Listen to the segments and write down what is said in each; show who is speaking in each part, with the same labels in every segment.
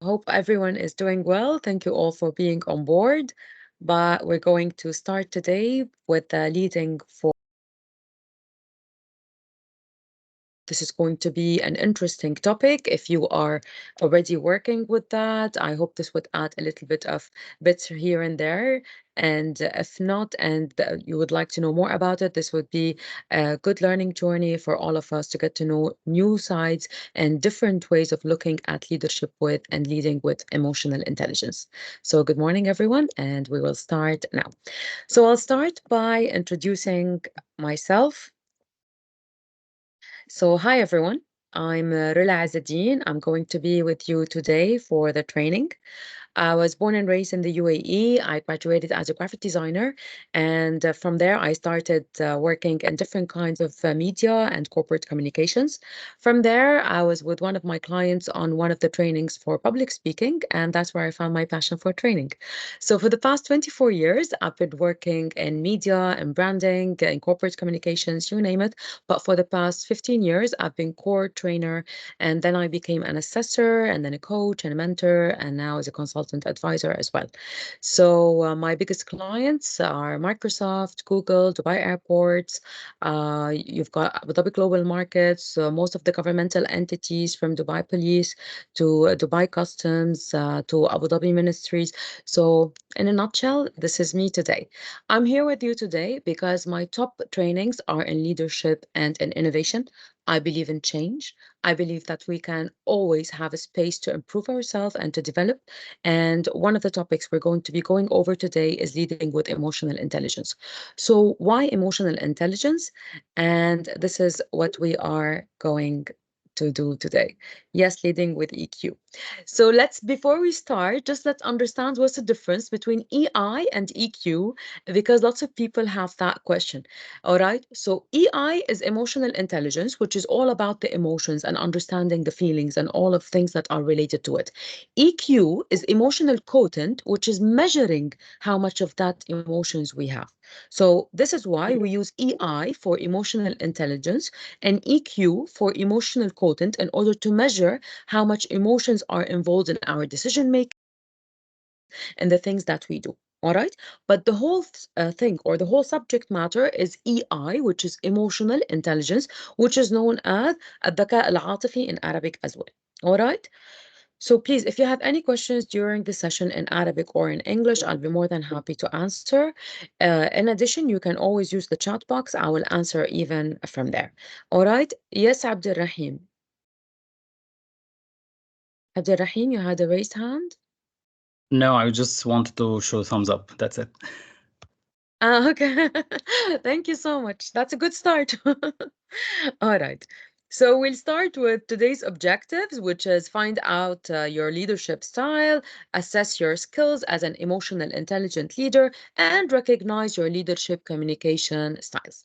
Speaker 1: Hope everyone is doing well. Thank you all for being on board. But we're going to start today with the leading for. This is going to be an interesting topic. If you are already working with that, I hope this would add a little bit of bits here and there. And if not, and you would like to know more about it, this would be a good learning journey for all of us to get to know new sides and different ways of looking at leadership with and leading with emotional intelligence. So, good morning, everyone, and we will start now. So, I'll start by introducing myself. So, hi everyone. I'm Rola Ezzeddine. I'm going to be with you today for the training. I was born and raised in the UAE. I graduated as a graphic designer, and from there, I started working in different kinds of media and corporate communications. From there, I was with one of my clients on one of the trainings for public speaking, and that's where I found my passion for training. So, for the past 24 years, I've been working in media and branding, in corporate communications, you name it. But for the past 15 years, I've been core trainer, and then I became an assessor, and then a coach and a mentor, and now as a consultant advisor as well. So my biggest clients are Microsoft, Google, Dubai airports. You've got Abu Dhabi Global Markets, most of the governmental entities from Dubai Police to Dubai Customs to Abu Dhabi Ministries. So in a nutshell, this is me today. I'm here with you today because my top trainings are in leadership and in innovation. I believe in change. I believe that we can always have a space to improve ourselves and to develop. And one of the topics we're going to be going over today is leading with emotional intelligence. So, why emotional intelligence? And this is what we are going to do today. Yes, leading with EQ. So before we start, just let's understand what's the difference between EI and EQ, because lots of people have that question. All right. So EI is emotional intelligence, which is all about the emotions and understanding the feelings and all of things that are related to it. EQ is emotional quotient, which is measuring how much of that emotions we have. So this is why we use EI for emotional intelligence and EQ for emotional quotient in order to measure how much emotions are involved in our decision making and the things that we do. All right. But the whole thing or the whole subject matter is EI, which is emotional intelligence, which is known as الذكاء العاطفي in Arabic as well. All right. So please, if you have any questions during the session in Arabic or in English, I'll be more than happy to answer. In addition, you can always use the chat box. I will answer even from there. All right. Yes, Abdulrahim. Abdulrahim, you had a raised hand?
Speaker 2: No, I just wanted to show thumbs up. That's it.
Speaker 1: Okay. Thank you so much. That's a good start. All right. So we'll start with today's objectives, which is find out your leadership style, assess your skills as an emotional intelligent leader, and recognize your leadership communication styles.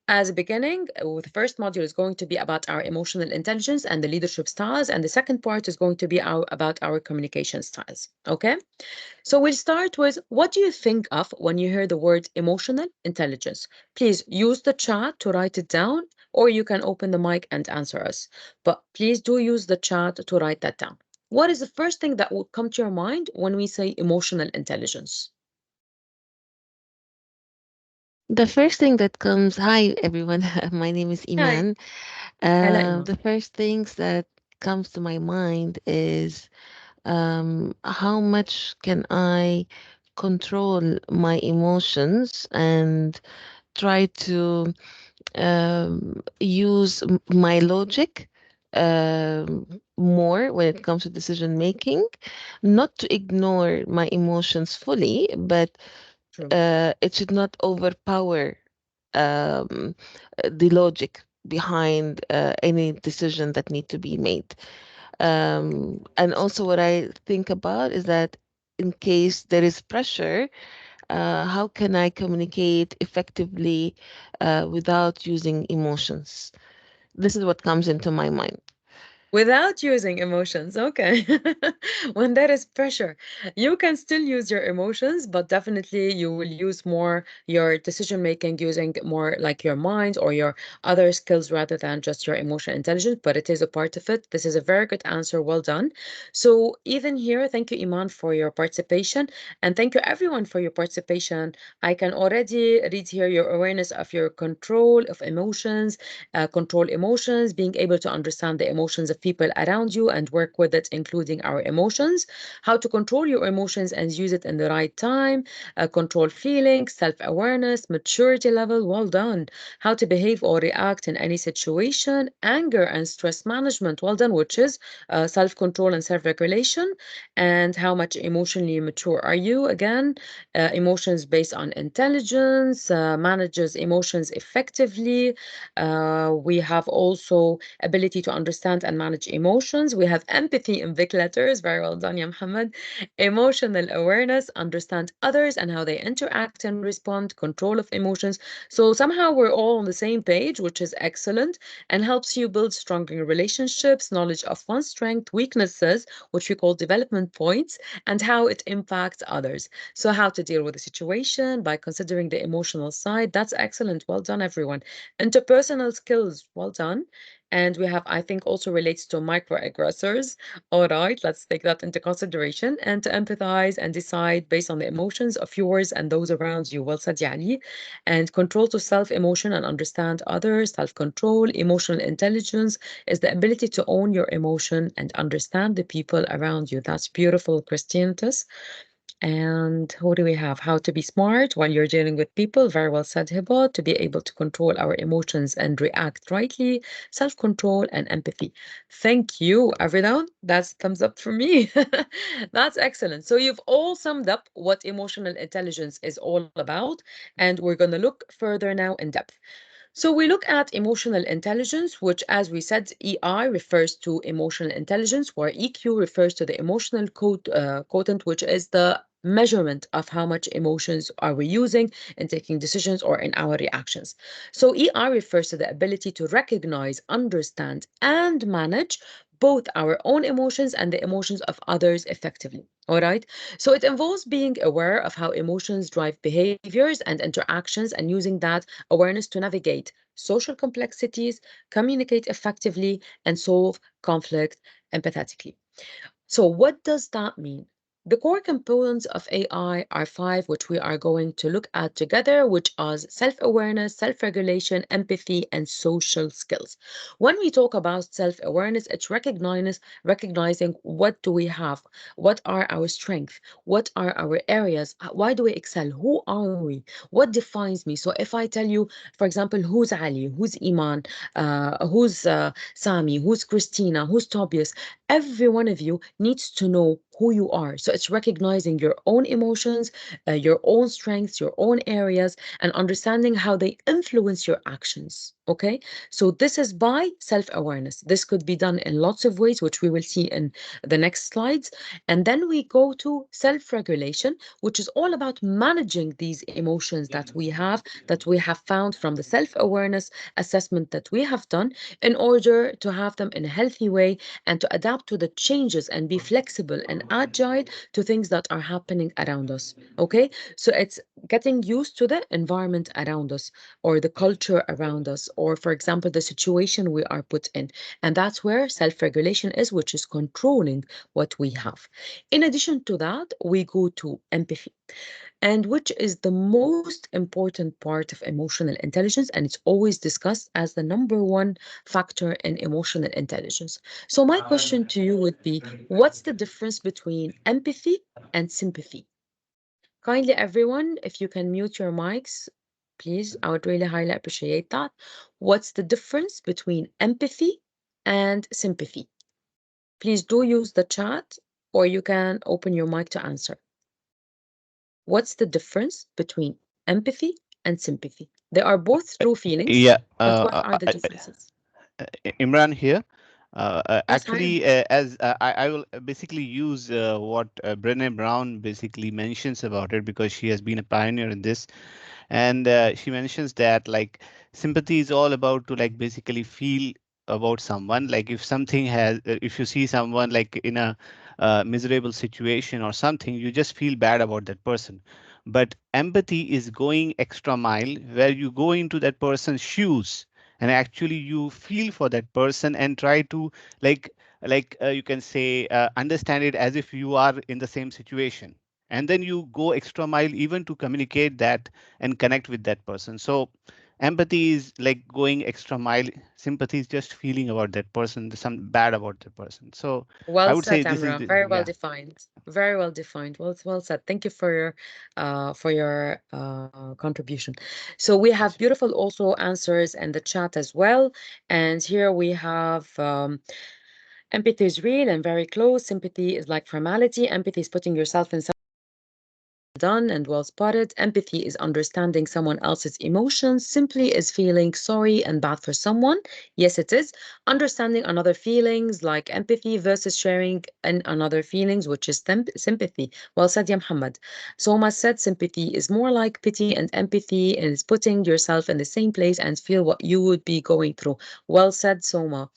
Speaker 1: As a beginning, the first module is going to be about our emotional intelligence and the leadership styles, and the second part is going to be about our communication styles. Okay? So we'll start with what do you think of when you hear the word emotional intelligence? Please use the chat to write it down, or you can open the mic and answer us. But please do use the chat to write that down. What is the first thing that will come to your mind when we say emotional intelligence?
Speaker 3: The first thing that comes, hi everyone, my name is
Speaker 1: Hi,
Speaker 3: Iman.
Speaker 1: Ella Iman.
Speaker 3: The first things that comes to my mind is how much can I control my emotions and try to use my logic more when it comes to decision making, not to ignore my emotions fully, but
Speaker 1: True.
Speaker 3: it should not overpower um, the logic behind any decision that need to be made. And also what I think about is that in case there is pressure, how can I communicate effectively without using emotions? This is what comes into my mind.
Speaker 1: Without using emotions, okay. When there is pressure, you can still use your emotions, but definitely you will use more your decision making using more like your mind or your other skills rather than just your emotional intelligence, but it is a part of it. This is a very good answer. Well done. So, even here, thank you, Iman, for your participation, and thank you, everyone, for your participation. I can already read here your awareness of your control of emotions, control emotions, being able to understand the emotions of people around you and work with it, including our emotions, how to control your emotions and use it in the right time, control feelings, self awareness, maturity level. Well done. How to behave or react in any situation, anger and stress management. Well done, which is self control and self regulation, and how much emotionally mature are you? Again, emotions based on intelligence, manages emotions effectively, we have also ability to understand and manage emotions. We have empathy in big letters. Very well done, ya Muhammad. Emotional awareness, understand others and how they interact and respond, control of emotions. So somehow we're all on the same page, which is excellent and helps you build stronger relationships, knowledge of one's strength, weaknesses, which we call development points, and how it impacts others. So how to deal with the situation by considering the emotional side. That's excellent. Well done, everyone. Interpersonal skills, well done. And we have, I think, also relates to microaggressors. All right, let's take that into consideration and to empathize and decide based on the emotions of yours and those around you. Well said, Yani. And control to self emotion and understand others, self control, emotional intelligence is the ability to own your emotion and understand the people around you. That's beautiful, Christiantus. And who do we have? How to be smart when you're dealing with people. Very well said, Hiba. To be able to control our emotions and react rightly, self control and empathy. Thank you, everyone. That's thumbs up for me. That's excellent. So, you've all summed up what emotional intelligence is all about. And we're going to look further now in depth. So we look at emotional intelligence, which, as we said, EI refers to emotional intelligence, where EQ refers to the emotional quotient, which is the measurement of how much emotions are we using in taking decisions or in our reactions. So EI refers to the ability to recognize, understand, and manage both our own emotions and the emotions of others effectively. All right. So it involves being aware of how emotions drive behaviors and interactions and using that awareness to navigate social complexities, communicate effectively, and solve conflict empathetically. So, what does that mean? The core components of AI are five, which we are going to look at together, which are self awareness, self regulation, empathy, and social skills. When we talk about self awareness, it's recognizing what do we have, what are our strengths, what are our areas, why do we excel, who are we, what defines me. So, if I tell you, for example, who's Ali, who's Iman, who's Sami, who's Christina, who's Tobias, every one of you needs to know who you are. So it's recognizing your own emotions, your own strengths, your own areas, and understanding how they influence your actions. Okay. So this is by self awareness. This could be done in lots of ways, which we will see in the next slides. And then we go to self regulation, which is all about managing these emotions that we have found from the self awareness assessment that we have done in order to have them in a healthy way and to adapt to the changes and be flexible and agile to things that are happening around us. Okay, so it's getting used to the environment around us or the culture around us, or for example, the situation we are put in. And that's where self regulation is, which is controlling what we have. In addition to that, we go to empathy, and which is the most important part of emotional intelligence. And it's always discussed as the number one factor in emotional intelligence. So, my question to you would be, what's the difference between empathy and sympathy? Kindly, everyone, if you can mute your mics, please, I would really highly appreciate that. What's the difference between empathy and sympathy? Please do use the chat or you can open your mic to answer. What's the difference between empathy and sympathy? They are both true feelings,
Speaker 4: Yeah,
Speaker 1: but what are the differences?
Speaker 4: Imran here.
Speaker 1: Yes, hi.
Speaker 4: Actually, as I will basically use what Brené Brown basically mentions about it, because she has been a pioneer in this, and she mentions that like sympathy is all about to like basically feel about someone, like if something has, if you see someone like in a miserable situation or something, you just feel bad about that person. But empathy is going extra mile, where you go into that person's shoes and actually you feel for that person and try to like you can say understand it as if you are in the same situation, and then you go extra mile even to communicate that and connect with that person. So empathy is like going extra mile. Sympathy is just feeling about that person, some bad about that person. So I
Speaker 1: Well
Speaker 4: would
Speaker 1: said,
Speaker 4: say this is
Speaker 1: Amra.
Speaker 4: the,
Speaker 1: Very well
Speaker 4: yeah.
Speaker 1: defined. Very well defined. Well said. Thank you for your contribution. So we have
Speaker 4: Pleasure.
Speaker 1: beautiful also answers in the chat as well. And here we have empathy is real and very close. Sympathy is like formality. Empathy is putting yourself in done and well spotted. Empathy is understanding someone else's emotions. Simply is feeling sorry and bad for someone. Yes, it is. Understanding another feelings like empathy versus sharing and another feelings, which is sympathy. Well said, ya Muhammad. Soma said sympathy is more like pity, and empathy is putting yourself in the same place and feel what you would be going through. Well said, Soma.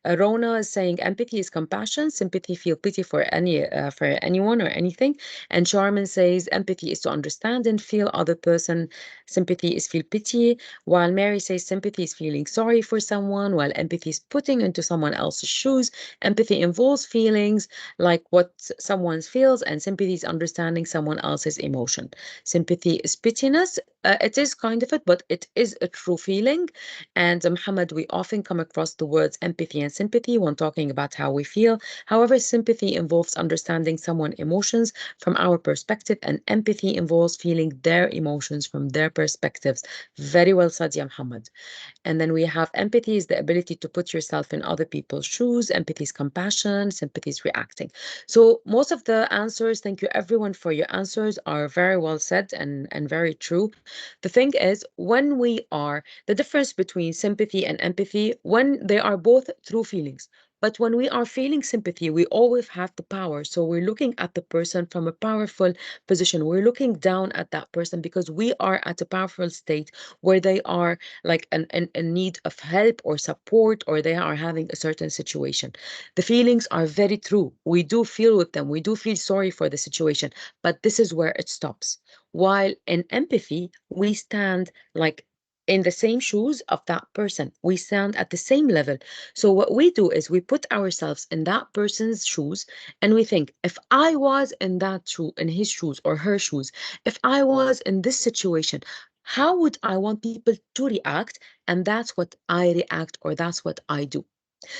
Speaker 1: Rona is saying empathy is compassion. Sympathy feel pity for anyone or anything. And Charmin says empathy is to understand and feel other person. Sympathy is feel pity. While Mary says sympathy is feeling sorry for someone, while empathy is putting into someone else's shoes. Empathy involves feelings like what someone feels, and sympathy is understanding someone else's emotion. Sympathy is pityness. It is kind of it, but it is a true feeling. And Muhammad, we often come across the words empathy and sympathy when talking about how we feel. However, sympathy involves understanding someone's emotions from our perspective, and empathy involves feeling their emotions from their perspectives. Very well said, Ya Muhammad. And then we have empathy is the ability to put yourself in other people's shoes. Empathy is compassion. Sympathy is reacting. So most of the answers, thank you everyone for your answers, are very well said and very true. The thing is, when we are, the difference between sympathy and empathy, when they are both true feelings. But when we are feeling sympathy, we always have the power. So we're looking at the person from a powerful position. We're looking down at that person because we are at a powerful state where they are like in need of help or support, or they are having a certain situation. The feelings are very true. We do feel with them. We do feel sorry for the situation, but this is where it stops. While in empathy, we stand like in the same shoes of that person. We stand at the same level. So what we do is we put ourselves in that person's shoes and we think, if I was in that shoe, in his shoes or her shoes, if I was in this situation, how would I want people to react? And that's what I react, or that's what I do.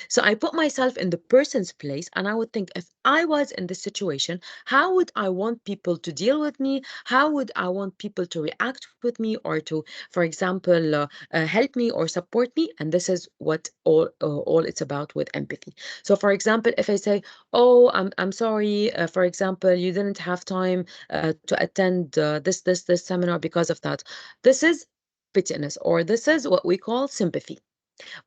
Speaker 1: So I put myself in the person's place and I would think, if I was in this situation, how would I want people to deal with me? How would I want people to react with me, or to, for example, help me or support me? And this is what all it's about with empathy. So for example, if I say, oh, I'm sorry, for example, you didn't have time to attend this seminar because of that. This is pityness, or this is what we call sympathy.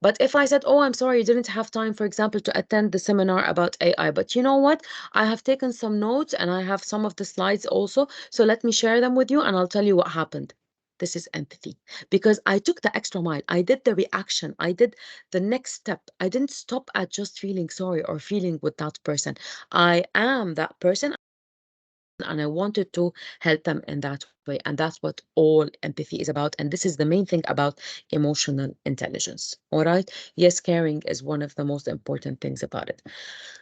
Speaker 1: But if I said, oh, I'm sorry, you didn't have time, for example, to attend the seminar about AI, but you know what? I have taken some notes and I have some of the slides also. So let me share them with you and I'll tell you what happened. This is empathy, because I took the extra mile. I did the reaction. I did the next step. I didn't stop at just feeling sorry or feeling with that person. I am that person and I wanted to help them in that way. And that's what all empathy is about. And this is the main thing about emotional intelligence. All right. Yes, caring is one of the most important things about it.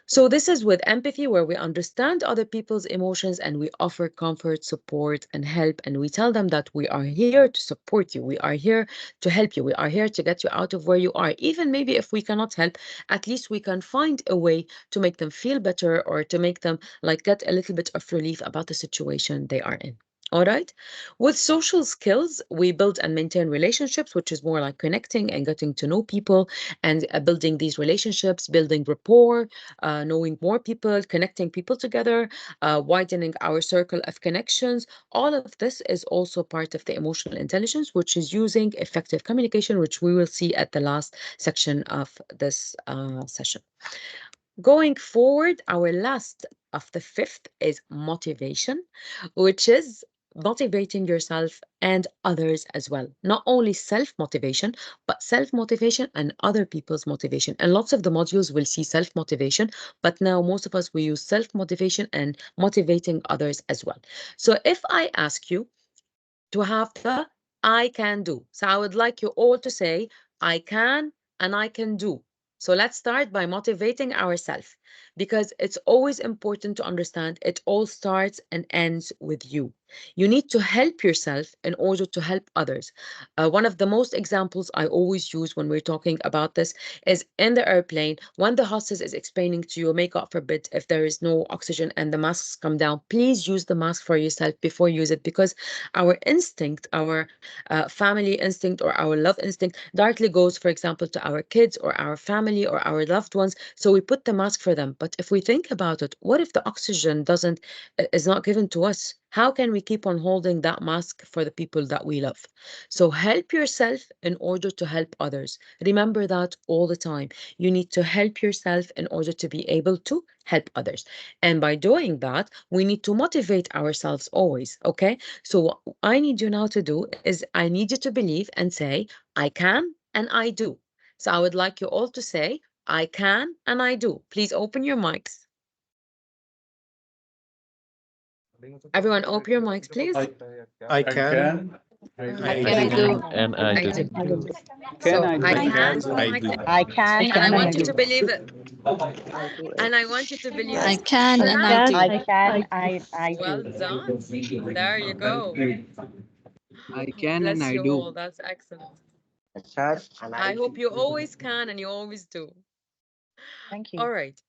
Speaker 1: So this is with empathy, where we understand other people's emotions and we offer comfort, support, and help. And we tell them that we are here to support you. We are here to help you. We are here to get you out of where you are. Even maybe if we cannot help, at least we can find a way to make them feel better, or to make them like get a little bit of relief about the situation they are in. All right. With social skills, we build and maintain relationships, which is more like connecting and getting to know people, and building these relationships, building rapport, knowing more people, connecting people together, widening our circle of connections. All of this is also part of the emotional intelligence, which is using effective communication, which we will see at the last section of this session. Going forward, our last of the fifth is motivation, which is motivating yourself and others as well. Not only self-motivation, but self-motivation and other people's motivation. And lots of the modules will see self-motivation, but now most of us, we use self-motivation and motivating others as well. So if I ask you to have the I can do, so I would like you all to say, I can and I can do. So let's start by motivating ourselves, because it's always important to understand it all starts and ends with you. You need to help yourself in order to help others. One of the most examples I always use when we're talking about this is in the airplane, when the hostess is explaining to you, may God forbid, if there is no oxygen and the masks come down, please use the mask for yourself before you use it, because our instinct, our family instinct or our love instinct directly goes, for example, to our kids or our family or our loved ones. So we put the mask for them. But if we think about it, what if the oxygen is not given to us? How can we keep on holding that mask for the people that we love? So help yourself in order to help others. Remember that all the time. You need to help yourself in order to be able to help others. And by doing that, we need to motivate ourselves always. Okay. So what I need you now to do is I need you to believe and say, I can and I do. So I would like you all to say, I can and I do. Please open your mics. Everyone, open your mics, please.
Speaker 5: I can.
Speaker 6: I can do.
Speaker 7: And I
Speaker 1: I
Speaker 7: do.
Speaker 1: do.
Speaker 2: Can
Speaker 1: So
Speaker 2: I do?
Speaker 1: I can and
Speaker 5: I
Speaker 1: I
Speaker 5: do.
Speaker 1: can.
Speaker 6: I can
Speaker 1: And I
Speaker 6: and
Speaker 1: want
Speaker 6: I
Speaker 1: you to
Speaker 6: do.
Speaker 1: believe it.
Speaker 3: I do it.
Speaker 1: And I want you to believe
Speaker 8: I
Speaker 1: it.
Speaker 8: can
Speaker 1: So
Speaker 8: and
Speaker 1: now,
Speaker 8: I do.
Speaker 6: I can, I
Speaker 1: well
Speaker 6: do.
Speaker 1: done. There you go.
Speaker 9: I can and
Speaker 1: Bless
Speaker 9: I
Speaker 1: you
Speaker 9: do.
Speaker 1: all. That's excellent.
Speaker 6: Can and
Speaker 1: I
Speaker 6: I
Speaker 1: hope
Speaker 6: do.
Speaker 1: you always can and you always do.
Speaker 6: Thank
Speaker 1: All
Speaker 6: you.
Speaker 1: right.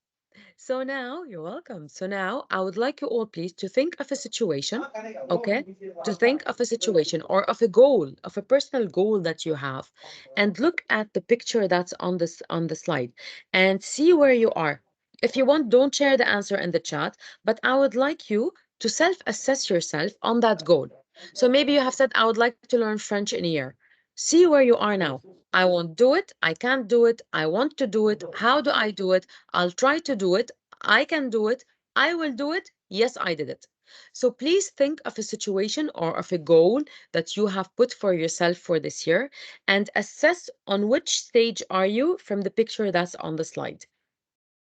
Speaker 1: So now, you're welcome. So now I would like you all, please, to think of a situation, okay? To think of a situation or of a goal, of a personal goal that you have, and look at the picture that's on the slide and see where you are. If you want, don't share the answer in the chat, but I would like you to self-assess yourself on that goal. So maybe you have said, I would like to learn French in a year. See where you are now. I won't do it. I can't do it. I want to do it. How do I do it? I'll try to do it. I can do it. I will do it. Yes, I did it. So please think of a situation or of a goal that you have put for yourself for this year and assess on which stage are you from the picture that's on the slide.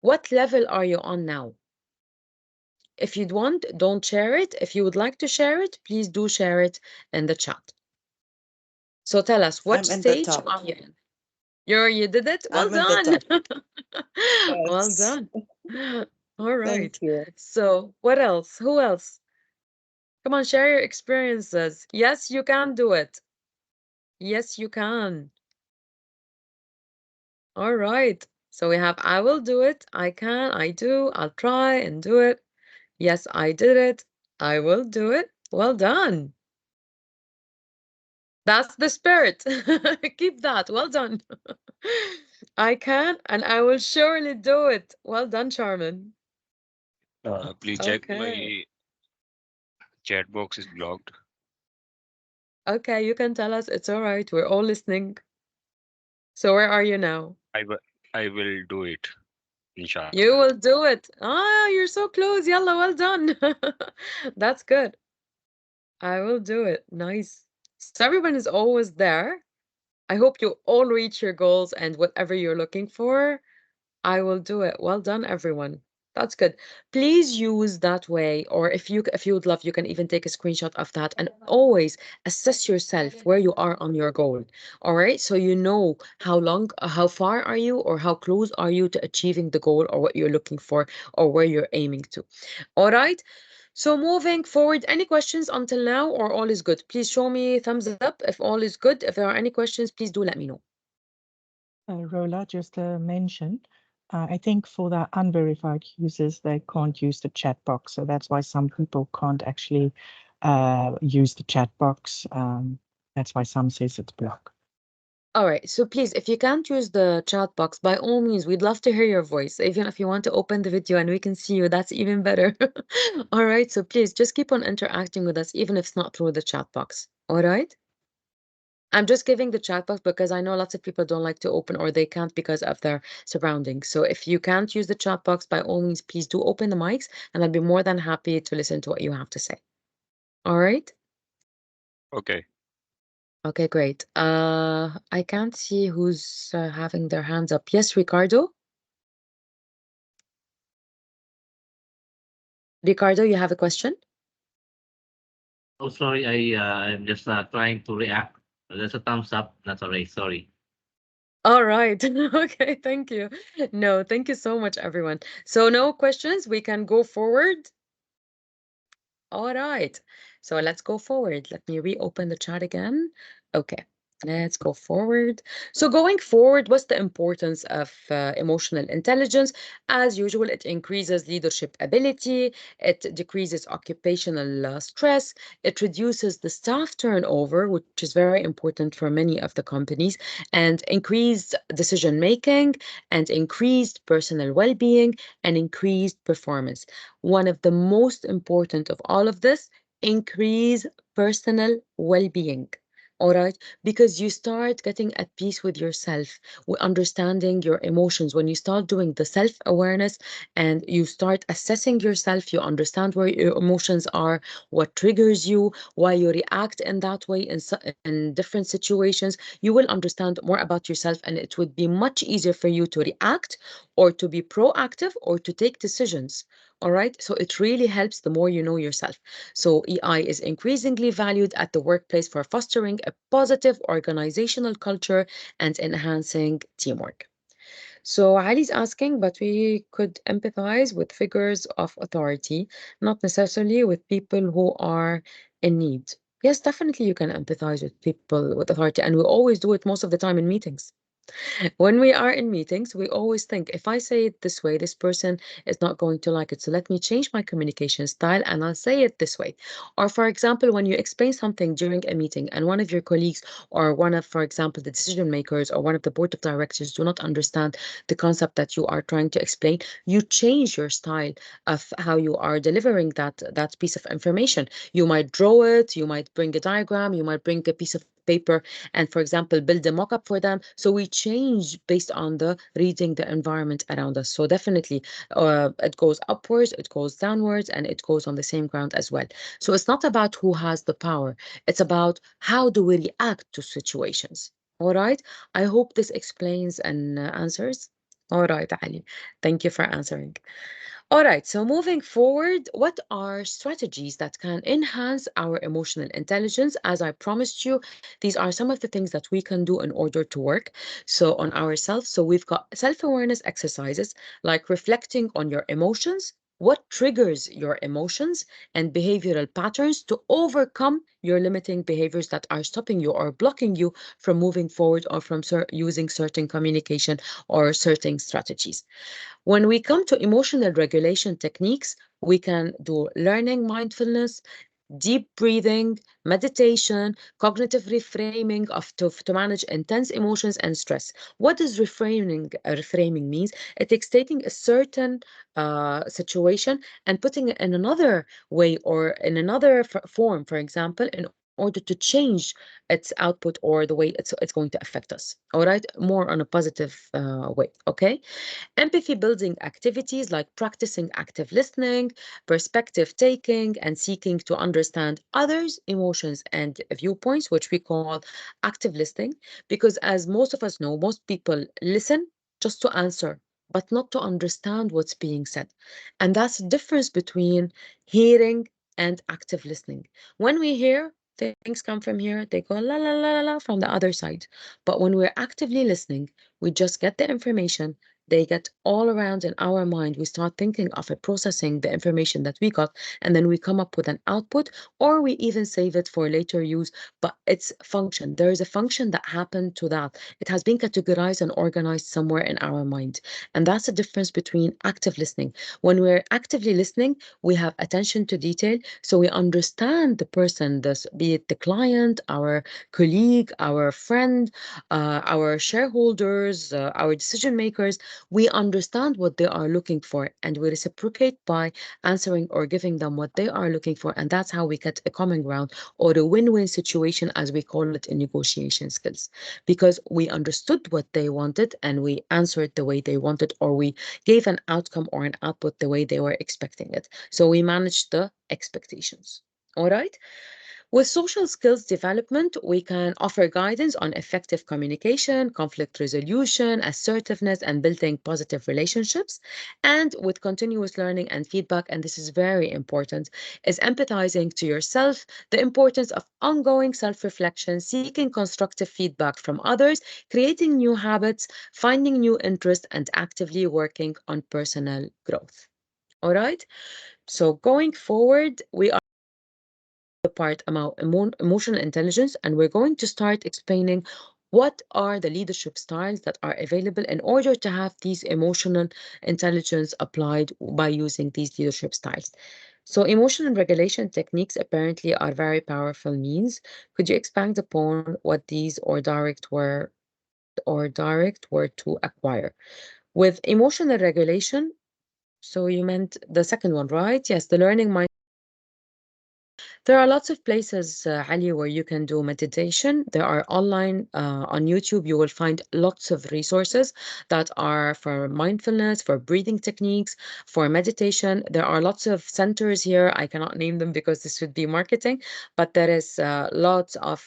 Speaker 1: What level are you on now? If you'd want, don't share it. If you would like to share it, please do share it in the chat. So tell us, which
Speaker 10: I'm in the
Speaker 1: stage
Speaker 10: top.
Speaker 1: are you in? You did it? Well
Speaker 10: I'm in the
Speaker 1: done.
Speaker 10: top.
Speaker 1: Well
Speaker 10: Yes.
Speaker 1: done. All right.
Speaker 10: Thank you.
Speaker 1: So what else? Who else? Come on, share your experiences. Yes, you can do it. Yes, you can. All right. So we have I will do it. I can. I do. I'll try and do it. Yes, I did it. I will do it. Well done. That's the spirit. Keep that. Well done. I can and I will surely do it. Well done, Charmin.
Speaker 11: Please check
Speaker 1: Okay.
Speaker 11: my chat box is blocked.
Speaker 1: Okay, you can tell us. It's all right. We're all listening. So where are you now?
Speaker 11: I will do it, inshallah.
Speaker 1: You will do it. Ah, you're so close. Yalla, well done. That's good. I will do it. Nice. So everyone is always there. I hope you all reach your goals and whatever you're looking for, I will do it. Well done, everyone. That's good. Please use that way, or if you would love, you can even take a screenshot of that and always assess yourself where you are on your goal. All right, so you know how far are you, or how close are you to achieving the goal, or what you're looking for, or where you're aiming to. All right. So moving forward, any questions until now, or all is good? Please show me thumbs up if all is good. If there are any questions, please do let me know.
Speaker 12: Rola, just to mention, I think for the unverified users, they can't use the chat box. So that's why some people can't actually use the chat box. That's why some says it's blocked.
Speaker 1: All right, so please, if you can't use the chat box, by all means, we'd love to hear your voice. Even if you want to open the video and we can see you, that's even better. All right, so please just keep on interacting with us, even if it's not through the chat box. All right? I'm just giving the chat box because I know lots of people don't like to open or they can't because of their surroundings. So if you can't use the chat box, by all means, please do open the mics and I'll be more than happy to listen to what you have to say. All right?
Speaker 11: Okay.
Speaker 1: Okay, great. I can't see who's having their hands up. Yes, Ricardo? Ricardo, you have a question?
Speaker 7: Oh, sorry, I'm just trying to react. There's a thumbs up, not a raise. Sorry.
Speaker 1: All right. Okay, thank you. No, thank you so much, everyone. So no questions. We can go forward. All right. So let's go forward. Let me reopen the chat again. Okay. Let's go forward. So going forward, what's the importance of emotional intelligence? As usual, it increases leadership ability, it decreases occupational stress, it reduces the staff turnover, which is very important for many of the companies, and increased decision making, and increased personal well-being, and increased performance. One of the most important of all of this, increase personal well-being. All right, because you start getting at peace with yourself, understanding your emotions. When you start doing the self-awareness and you start assessing yourself, you understand where your emotions are, what triggers you, why you react in that way in different situations. You will understand more about yourself, and it would be much easier for you to react or to be proactive or to take decisions. All right. So it really helps the more you know yourself. So EI is increasingly valued at the workplace for fostering a positive organizational culture and enhancing teamwork. So Ali's asking, but we could empathize with figures of authority, not necessarily with people who are in need. Yes, definitely you can empathize with people with authority, and we always do it most of the time in meetings. When we are in meetings, we always think, if I say it this way, this person is not going to like it. So let me change my communication style and I'll say it this way. Or, for example, when you explain something during a meeting and one of your colleagues or one of, for example, the decision makers or one of the board of directors do not understand the concept that you are trying to explain, you change your style of how you are delivering that piece of information. You might draw it, you might bring a diagram, you might bring a piece of paper and, for example, build a mock-up for them. So we change based on the reading the environment around us. So definitely it goes upwards, it goes downwards, and it goes on the same ground as well. So it's not about who has the power. It's about how do we react to situations. All right. I hope this explains and answers. All right, Ali. Thank you for answering. All right, so moving forward, what are strategies that can enhance our emotional intelligence? As I promised you, these are some of the things that we can do in order to work on ourselves. So we've got self-awareness exercises like reflecting on your emotions, what triggers your emotions, and behavioral patterns to overcome your limiting behaviors that are stopping you or blocking you from moving forward or from using certain communication or certain strategies. When we come to emotional regulation techniques, we can do learning mindfulness, deep breathing, meditation, cognitive reframing to manage intense emotions and stress. What does reframing? Reframing means it takes taking a certain situation and putting it in another way or in another form, for example, in order to change its output or the way it's going to affect us. All right, more on a positive way. Okay. Empathy building activities like practicing active listening, perspective taking, and seeking to understand others' emotions and viewpoints, which we call active listening. Because as most of us know, most people listen just to answer, but not to understand what's being said. And that's the difference between hearing and active listening. When we hear, things come from here, they go la la la la la from the other side. But when we're actively listening, we just get the information, they get all around in our mind. We start thinking of it, processing the information that we got, and then we come up with an output, or we even save it for later use. But it's function. There is a function that happened to that. It has been categorized and organized somewhere in our mind. And that's the difference between active listening. When we're actively listening, we have attention to detail. So we understand the person, this, be it the client, our colleague, our friend, our shareholders, our decision makers. We understand what they are looking for and we reciprocate by answering or giving them what they are looking for. And that's how we get a common ground or a win-win situation, as we call it in negotiation skills, because we understood what they wanted and we answered the way they wanted, or we gave an outcome or an output the way they were expecting it. So we managed the expectations. All right. With social skills development, we can offer guidance on effective communication, conflict resolution, assertiveness, and building positive relationships. And with continuous learning and feedback, and this is very important, is empathizing to yourself, the importance of ongoing self-reflection, seeking constructive feedback from others, creating new habits, finding new interests, and actively working on personal growth. All right. So going forward, we are the part about emotional intelligence, and we're going to start explaining what are the leadership styles that are available in order to have these emotional intelligence applied by using these leadership styles. So emotional regulation techniques apparently are very powerful means. Could you expand upon what these or direct were to acquire? With emotional regulation, so you meant the second one, right? Yes, the learning mind. There are lots of places, Ali, where you can do meditation. There are online on YouTube. You will find lots of resources that are for mindfulness, for breathing techniques, for meditation. There are lots of centers here. I cannot name them because this would be marketing, but there is lots of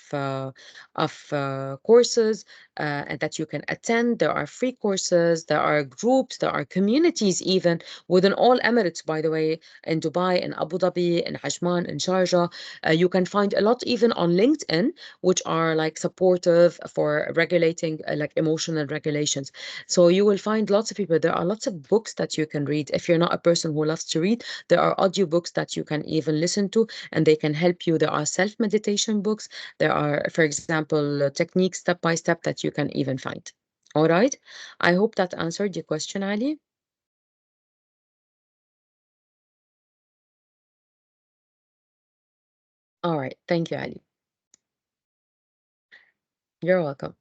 Speaker 1: courses and that you can attend. There are free courses. There are groups. There are communities even within all Emirates, by the way, in Dubai, in Abu Dhabi, in Ajman, in Sharjah. You can find a lot even on LinkedIn, which are like supportive for regulating like emotional regulations. So you will find lots of people. There are lots of books that you can read. If you're not a person who loves to read, there are audiobooks that you can even listen to, and they can help you. There are self-meditation books. There are, for example, techniques step by step that you can even find. All right. I hope that answered your question, Ali. All right. Thank you, Ali. You're welcome.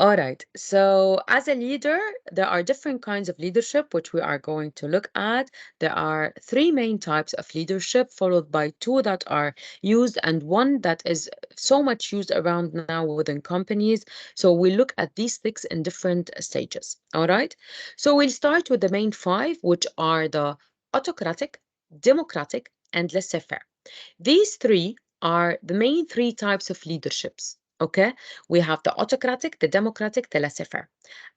Speaker 1: All right. So, as a leader, there are different kinds of leadership, which we are going to look at. There are three main types of leadership, followed by two that are used, and one that is so much used around now within companies. So, we look at these six in different stages. All right. So, we'll start with the main five, which are the autocratic, democratic, and laissez faire. These three are the main three types of leaderships. Okay, we have the autocratic, the democratic, the laissez-faire.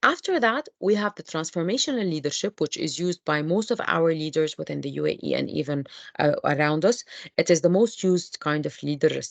Speaker 1: After that, we have the transformational leadership, which is used by most of our leaders within the UAE and even around us. It is the most used kind of leadership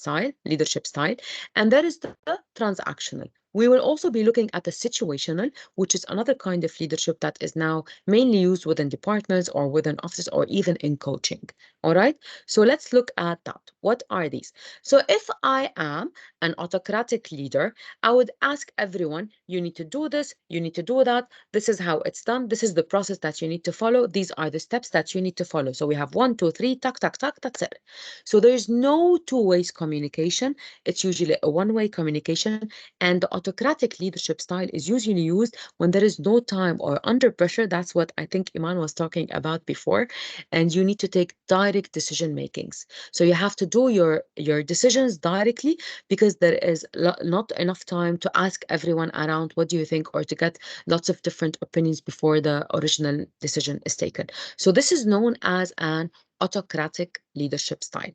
Speaker 1: style, and that is the transactional. We will also be looking at the situational, which is another kind of leadership that is now mainly used within departments or within offices or even in coaching. All right, so let's look at that. What are these? So if I am an autocratic leader, I would ask everyone, you need to do this, you need to do that, this is how it's done, this is the process that you need to follow, these are the steps that you need to follow. So we have 1, 2, 3, tuck, tuck, tuck, that's it. So there's no two-way communication. It's usually a one-way communication. And the autocratic leadership style is usually used when there is no time or under pressure. That's what I think Iman was talking about before. And you need to take direct decision makings. So you have to do your decisions directly because there is not enough time to ask everyone around what do you think or to get lots of different opinions before the original decision is taken. So this is known as an autocratic leadership style.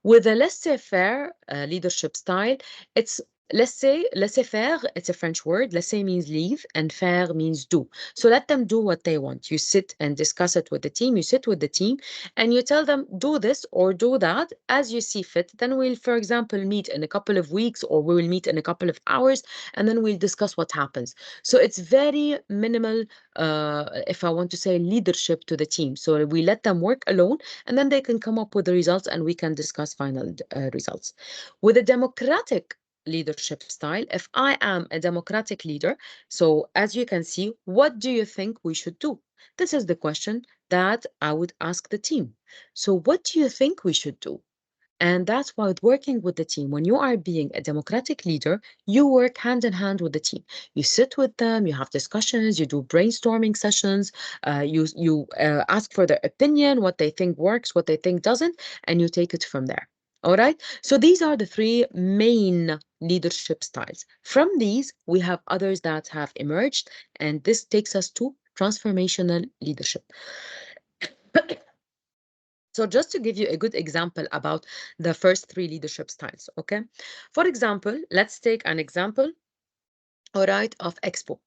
Speaker 1: With a laissez-faire leadership style, it's laissez-faire, it's a French word. Laisser means leave and faire means do. So let them do what they want. You sit and discuss it with the team. You sit with the team and you tell them, do this or do that as you see fit. Then we'll, for example, meet in a couple of weeks or we will meet in a couple of hours and then we'll discuss what happens. So it's very minimal, if I want to say, leadership to the team. So we let them work alone and then they can come up with the results and we can discuss final results. With a democratic leadership style, if I am a democratic leader, so as you can see, what do you think we should do? This is the question that I would ask the team. So what do you think we should do? And that's why with working with the team, when you are being a democratic leader, you work hand in hand with the team. You sit with them, you have discussions, you do brainstorming sessions, you ask for their opinion, what they think works, what they think doesn't, and you take it from there. All right. So these are the three main leadership styles. From these, we have others that have emerged, and this takes us to transformational leadership. So just to give you a good example about the first three leadership styles, okay? For example, let's take an example, all right, of Expo.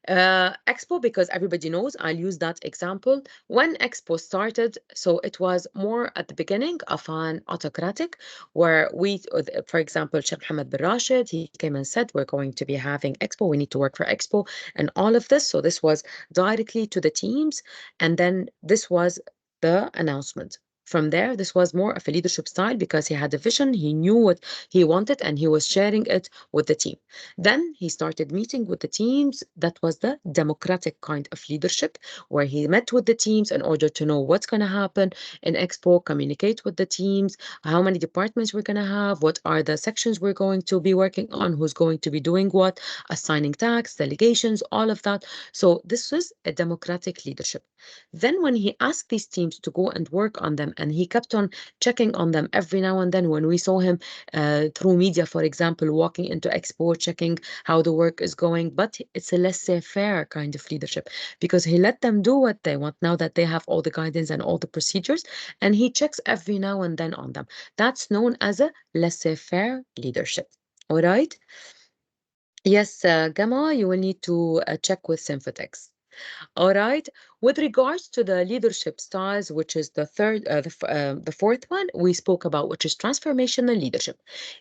Speaker 1: Expo, because everybody knows, I'll use that example. When Expo started, so it was more at the beginning of an autocratic, where we, for example, Sheikh Mohammed bin Rashid, he came and said, we're going to be having Expo, we need to work for Expo, and all of this. So this was directly to the teams, and then this was the announcement. From there, this was more of a leadership style because he had a vision, he knew what he wanted, and he was sharing it with the team. Then he started meeting with the teams. That was the democratic kind of leadership, where he met with the teams in order to know what's going to happen in Expo, communicate with the teams, how many departments we're going to have, what are the sections we're going to be working on, who's going to be doing what, assigning tasks, delegations, all of that. So this was a democratic leadership. Then when he asked these teams to go and work on them, and he kept on checking on them every now and then, when we saw him through media, for example, walking into Expo, checking how the work is going, but it's a laissez-faire kind of leadership because he let them do what they want now that they have all the guidance and all the procedures, and he checks every now and then on them. That's known as a laissez-faire leadership. All right. Yes, Gama, you will need to check with SIMFOTIX. All right. With regards to the leadership styles, which is the third, the fourth one we spoke about, which is transformational leadership.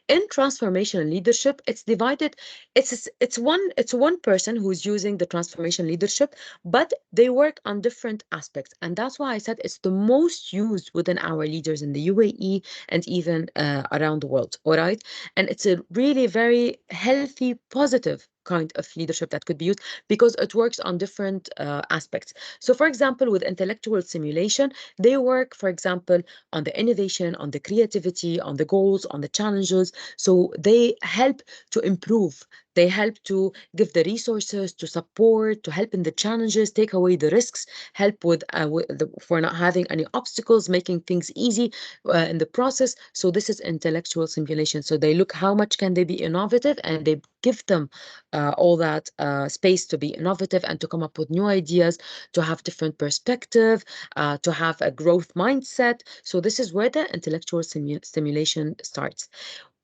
Speaker 1: In transformational leadership, it's divided. It's one person who's using the transformation leadership, but they work on different aspects, and that's why I said it's the most used within our leaders in the UAE and even around the world. All right, and it's a really very healthy, positive kind of leadership that could be used because it works on different aspects. So, for example, with intellectual simulation, they work, for example, on the innovation, on the creativity, on the goals, on the challenges. So they help to improve. They help to give the resources, to support, to help in the challenges, take away the risks, help for not having any obstacles, making things easy in the process. So this is intellectual simulation. So they look how much can they be innovative, and they give them all that space to be innovative and to come up with new ideas, to have different perspective, to have a growth mindset. So this is where the intellectual stimulation starts.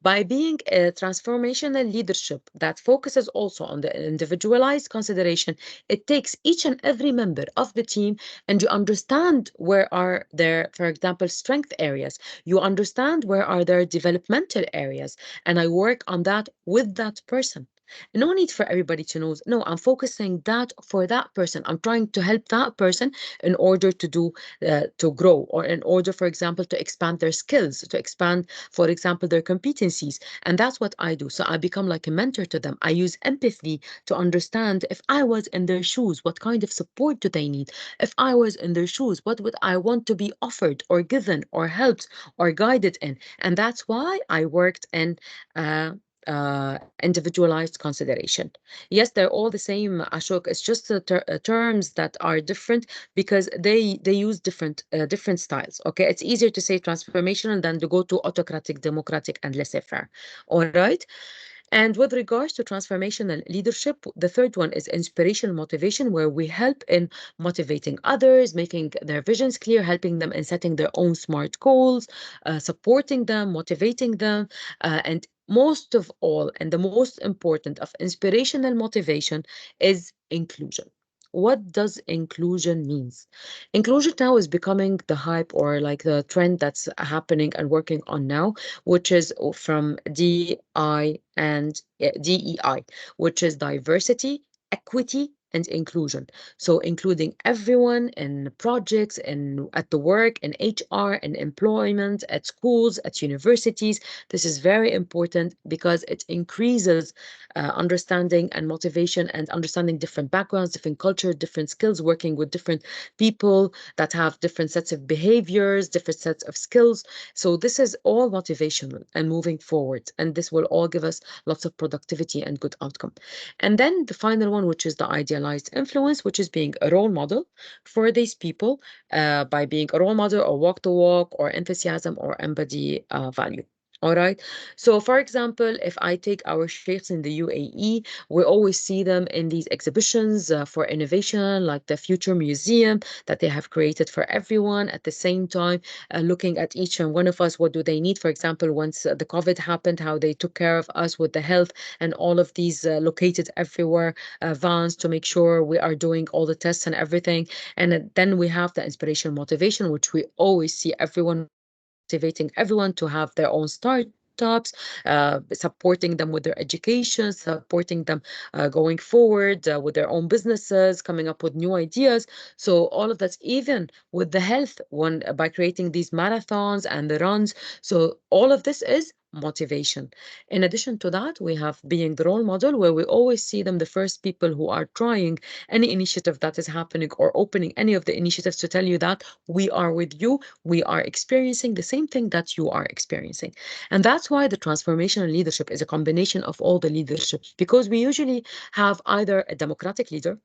Speaker 1: By being a transformational leadership that focuses also on the individualized consideration, it takes each and every member of the team, and you understand where are their, for example, strength areas. You understand where are their developmental areas, and I work on that with that person. No need for everybody to know. No, I'm focusing that for that person. I'm trying to help that person in order to grow, or in order, for example, to expand their skills, to expand, for example, their competencies. And that's what I do. So I become like a mentor to them. I use empathy to understand, if I was in their shoes, what kind of support do they need? If I was in their shoes, what would I want to be offered or given or helped or guided in? And that's why I worked in individualized consideration. Yes, they're all the same, Ashok. It's just the terms that are different because they use different styles. Okay, it's easier to say transformational than to go to autocratic, democratic, and laissez-faire. All right. And with regards to transformational leadership, the third one is inspirational motivation, where we help in motivating others, making their visions clear, helping them in setting their own smart goals, supporting them, motivating them, and most of all, and the most important of inspirational motivation is inclusion. What does inclusion means? Inclusion now is becoming the hype, or like the trend that's happening and working on now, which is from DEI, which is diversity, equity, and inclusion. So including everyone in projects and at the work, in HR, in employment, at schools, at universities. This is very important because it increases understanding and motivation, and understanding different backgrounds, different culture, different skills, working with different people that have different sets of behaviors, different sets of skills. So this is all motivational and moving forward, and this will all give us lots of productivity and good outcome. And then the final one, which is the idealized influence, which is being a role model for these people by being a role model, or walk the walk, or enthusiasm, or empathy value. All right. So, for example, if I take our sheikhs in the UAE, we always see them in these exhibitions for innovation, like the Future Museum that they have created for everyone. At the same time, looking at each and one of us, what do they need? For example, once the COVID happened, how they took care of us with the health and all of these located everywhere vans to make sure we are doing all the tests and everything. And then we have the inspiration motivation, which we always see everyone motivating everyone to have their own startups, supporting them with their education, supporting them going forward with their own businesses, coming up with new ideas. So all of that's even with the health one by creating these marathons and the runs. So all of this is motivation. In addition to that, we have being the role model, where we always see them the first people who are trying any initiative that is happening or opening any of the initiatives to tell you that we are with you, we are experiencing the same thing that you are experiencing. And that's why the transformational leadership is a combination of all the leadership, because we usually have either a democratic leader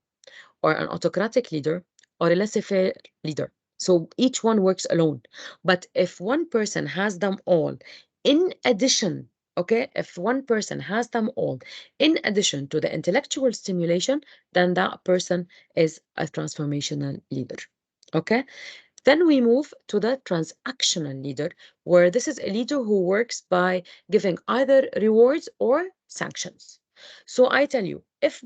Speaker 1: or an autocratic leader or a laissez-faire leader. So each one works alone. But if one person has them all, in addition, okay, if one person has them all, in addition to the intellectual stimulation, then that person is a transformational leader. Okay? Then we move to the transactional leader, where this is a leader who works by giving either rewards or sanctions. So I tell you, if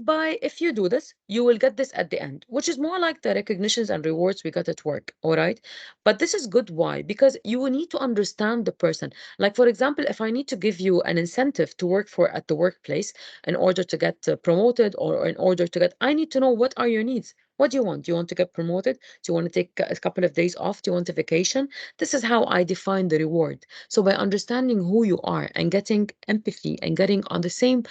Speaker 1: you do this, you will get this at the end, which is more like the recognitions and rewards we got at work, all right? But this is good. Why? Because you will need to understand the person. Like, for example, if I need to give you an incentive to work for at the workplace in order to get promoted, or in order to get, I need to know what are your needs. What do you want? Do you want to get promoted? Do you want to take a couple of days off? Do you want a vacation? This is how I define the reward. So by understanding who you are and getting empathy and getting on the same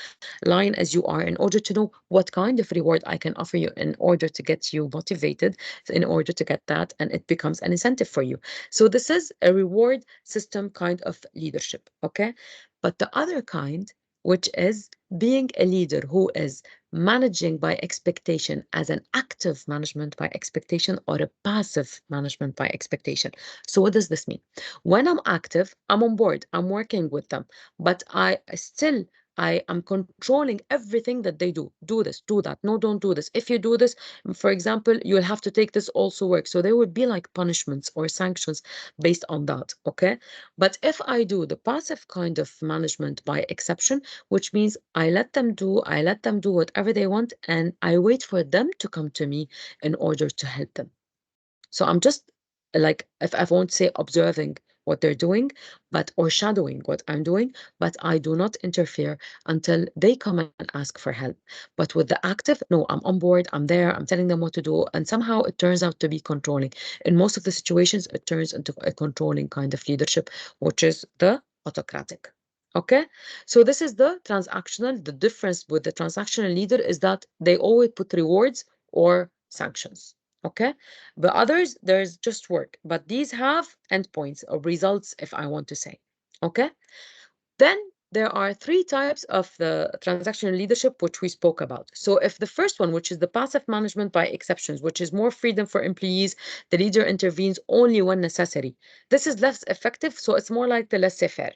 Speaker 1: line as you are, in order to know what kind of reward I can offer you in order to get you motivated, in order to get that, and it becomes an incentive for you. So this is a reward system kind of leadership, okay? But the other kind, which is being a leader who is managing by expectation, as an active management by expectation or a passive management by expectation. So what does this mean? When I'm active, I'm on board, I'm working with them, but I am controlling everything that they do. Do this, do that. No, don't do this. If you do this, for example, you'll have to take this also work. So there would be like punishments or sanctions based on that. Okay. But if I do the passive kind of management by exception, which means I let them do whatever they want, and I wait for them to come to me in order to help them. So I'm just like, if I won't say observing what they're doing, but or shadowing what I'm doing, but I do not interfere until they come and ask for help. But with the active, no, I'm on board, I'm there, I'm telling them what to do, and somehow it turns out to be controlling. In most of the situations, it turns into a controlling kind of leadership, which is the autocratic. Okay, so this is the transactional. The difference with the transactional leader is that they always put rewards or sanctions. Okay, the others, there's just work, but these have endpoints or results, if I want to say. Okay, then there are three types of the transactional leadership, which we spoke about. So if the first one, which is the passive management by exceptions, which is more freedom for employees, the leader intervenes only when necessary. This is less effective, so it's more like the laissez-faire.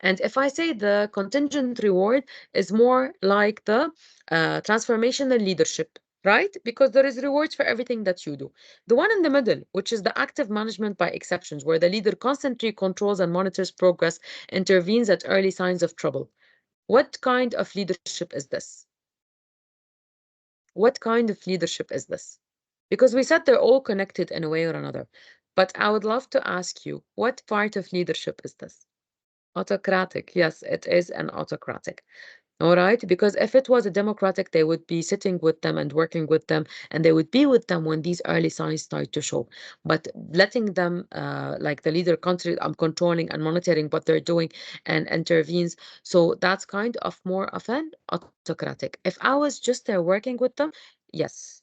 Speaker 1: And if I say the contingent reward is more like the transformational leadership, right? Because there is rewards for everything that you do. The one in the middle, which is the active management by exceptions, where the leader constantly controls and monitors progress, intervenes at early signs of trouble. What kind of leadership is this? What kind of leadership is this? Because we said they're all connected in a way or another. But I would love to ask you, what part of leadership is this? Autocratic. Yes, it is an autocratic. All right, because if it was a democratic, they would be sitting with them and working with them, and they would be with them when these early signs start to show. But letting them, like the leader, I'm controlling and monitoring what they're doing and intervenes. So that's kind of more of an autocratic. If I was just there working with them, yes.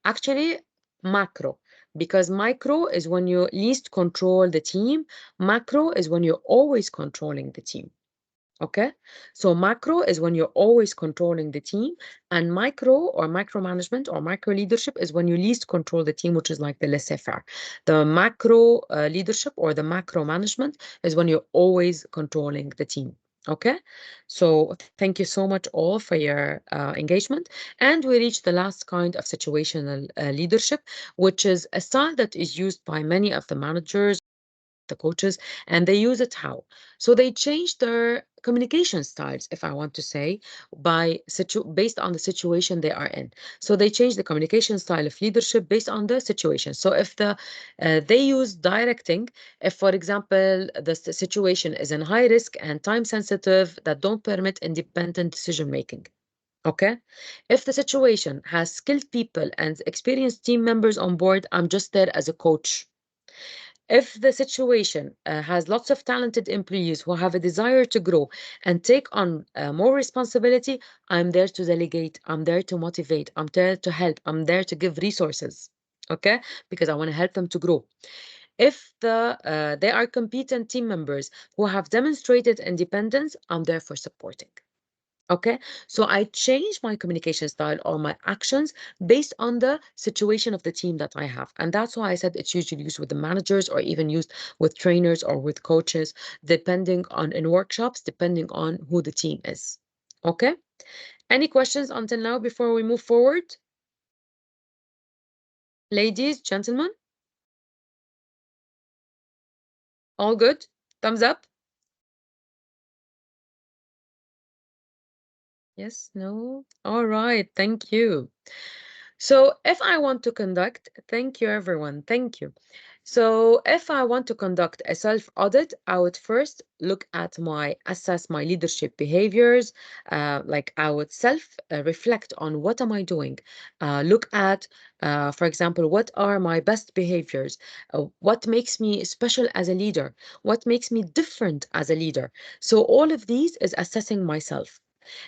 Speaker 1: Actually, macro, because micro is when you least control the team. Macro is when you're always controlling the team. Okay, so macro is when you're always controlling the team, and micro or micromanagement or micro leadership is when you least control the team, which is like the laissez-faire. The macro leadership or the macro management is when you're always controlling the team. Okay, so thank you so much all for your engagement. And we reach the last kind of situational leadership, which is a style that is used by many of the managers, the coaches, and they use it how? So they change their communication styles, if I want to say, based on the situation they are in. So they change the communication style of leadership based on the situation. So if they use directing, if for example the situation is in high risk and time sensitive that don't permit independent decision making. Okay. If the situation has skilled people and experienced team members on board, I'm just there as a coach. If the situation has lots of talented employees who have a desire to grow and take on more responsibility, I'm there to delegate, I'm there to motivate, I'm there to help, I'm there to give resources, okay? Because I want to help them to grow. If they are competent team members who have demonstrated independence, I'm there for supporting. Okay, so I change my communication style or my actions based on the situation of the team that I have. And that's why I said it's usually used with the managers or even used with trainers or with coaches, depending on in workshops, depending on who the team is. Okay, any questions until now before we move forward? Ladies, gentlemen? All good? Thumbs up? Yes, no? All right, thank you. So if I want to conduct, thank you everyone, thank you. So if I want to conduct a self-audit, I would first look at assess my leadership behaviors, like I would reflect on what am I doing, look at, for example, what are my best behaviors, what makes me special as a leader, what makes me different as a leader. So all of these is assessing myself.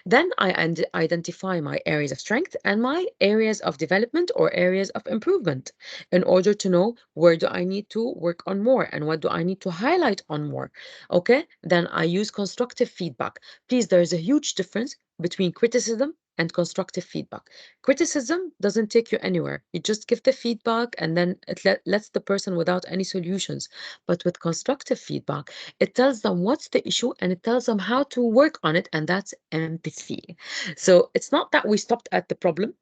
Speaker 1: Then I identify my areas of strength and my areas of development or areas of improvement in order to know where do I need to work on more and what do I need to highlight on more. Okay, then I use constructive feedback. Please, there is a huge difference between criticism and constructive feedback. Criticism doesn't take you anywhere. You just give the feedback and then it lets the person without any solutions. But with constructive feedback, it tells them what's the issue and it tells them how to work on it, and that's empathy. So it's not that we stopped at the problem,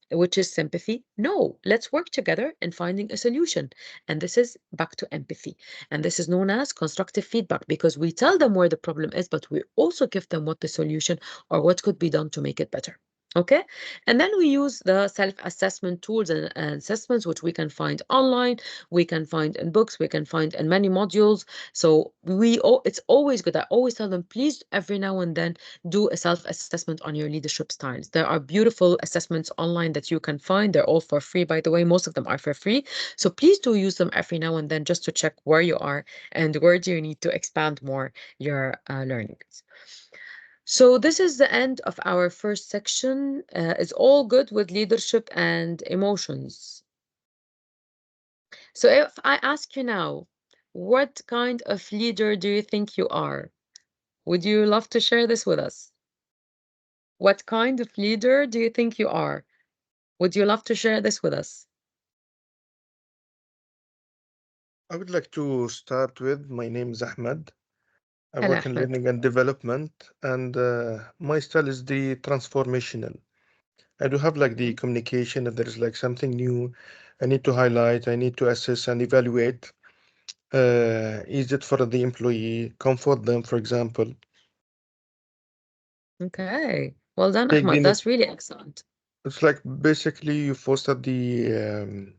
Speaker 1: which is sympathy. No, let's work together in finding a solution. And this is back to empathy. And this is known as constructive feedback because we tell them where the problem is, but we also give them what the solution or what could be done to make it better. Okay, and then we use the self-assessment tools and assessments, which we can find online, we can find in books, we can find in many modules. So it's always good. I always tell them, please, every now and then, do a self-assessment on your leadership styles. There are beautiful assessments online that you can find. They're all for free, by the way. Most of them are for free. So please do use them every now and then just to check where you are and where do you need to expand more your learnings. So this is the end of our first section. It's all good with leadership and emotions. So if I ask you now, what kind of leader do you think you are? Would you love to share this with us? What kind of leader do you think you are? Would you love to share this with us?
Speaker 5: I would like to start with, my name is Ahmed. I
Speaker 1: Hello,
Speaker 5: work in
Speaker 1: Ahmed.
Speaker 5: learning and development, and my style is the transformational. I do have like the communication. If there is like something new, I need to highlight, I need to assess and evaluate. Is it for the employee? Comfort them, for example.
Speaker 1: Okay. Well done,
Speaker 5: Take the
Speaker 1: Ahmed. That's really excellent.
Speaker 5: It's like basically you foster um,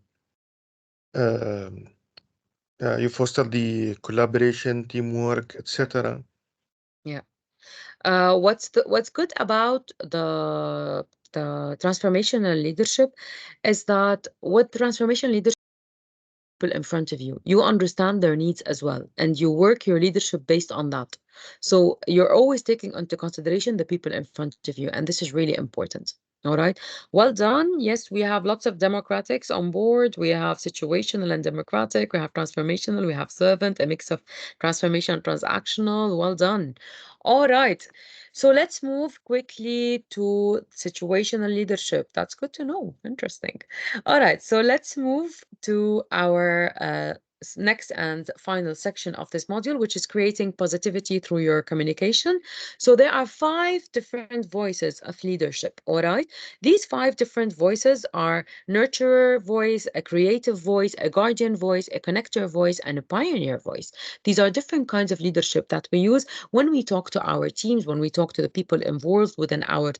Speaker 5: collaboration, teamwork, etc.
Speaker 1: Yeah. What's good about the transformational leadership is that with transformational leadership people in front of you, you understand their needs as well, and you work your leadership based on that. So you're always taking into consideration the people in front of you, and this is really important. All right. Well done. Yes, we have lots of democratics on board. We have situational and democratic. We have transformational. We have servant, a mix of transformation and transactional. Well done. All right. So let's move quickly to situational leadership. That's good to know. Interesting. All right. So let's move to our next and final section of this module, which is creating positivity through your communication. So there are 5 different voices of leadership. All right. These 5 different voices are nurturer voice, a creative voice, a guardian voice, a connector voice, and a pioneer voice. These are different kinds of leadership that we use when we talk to our teams, when we talk to the people involved within our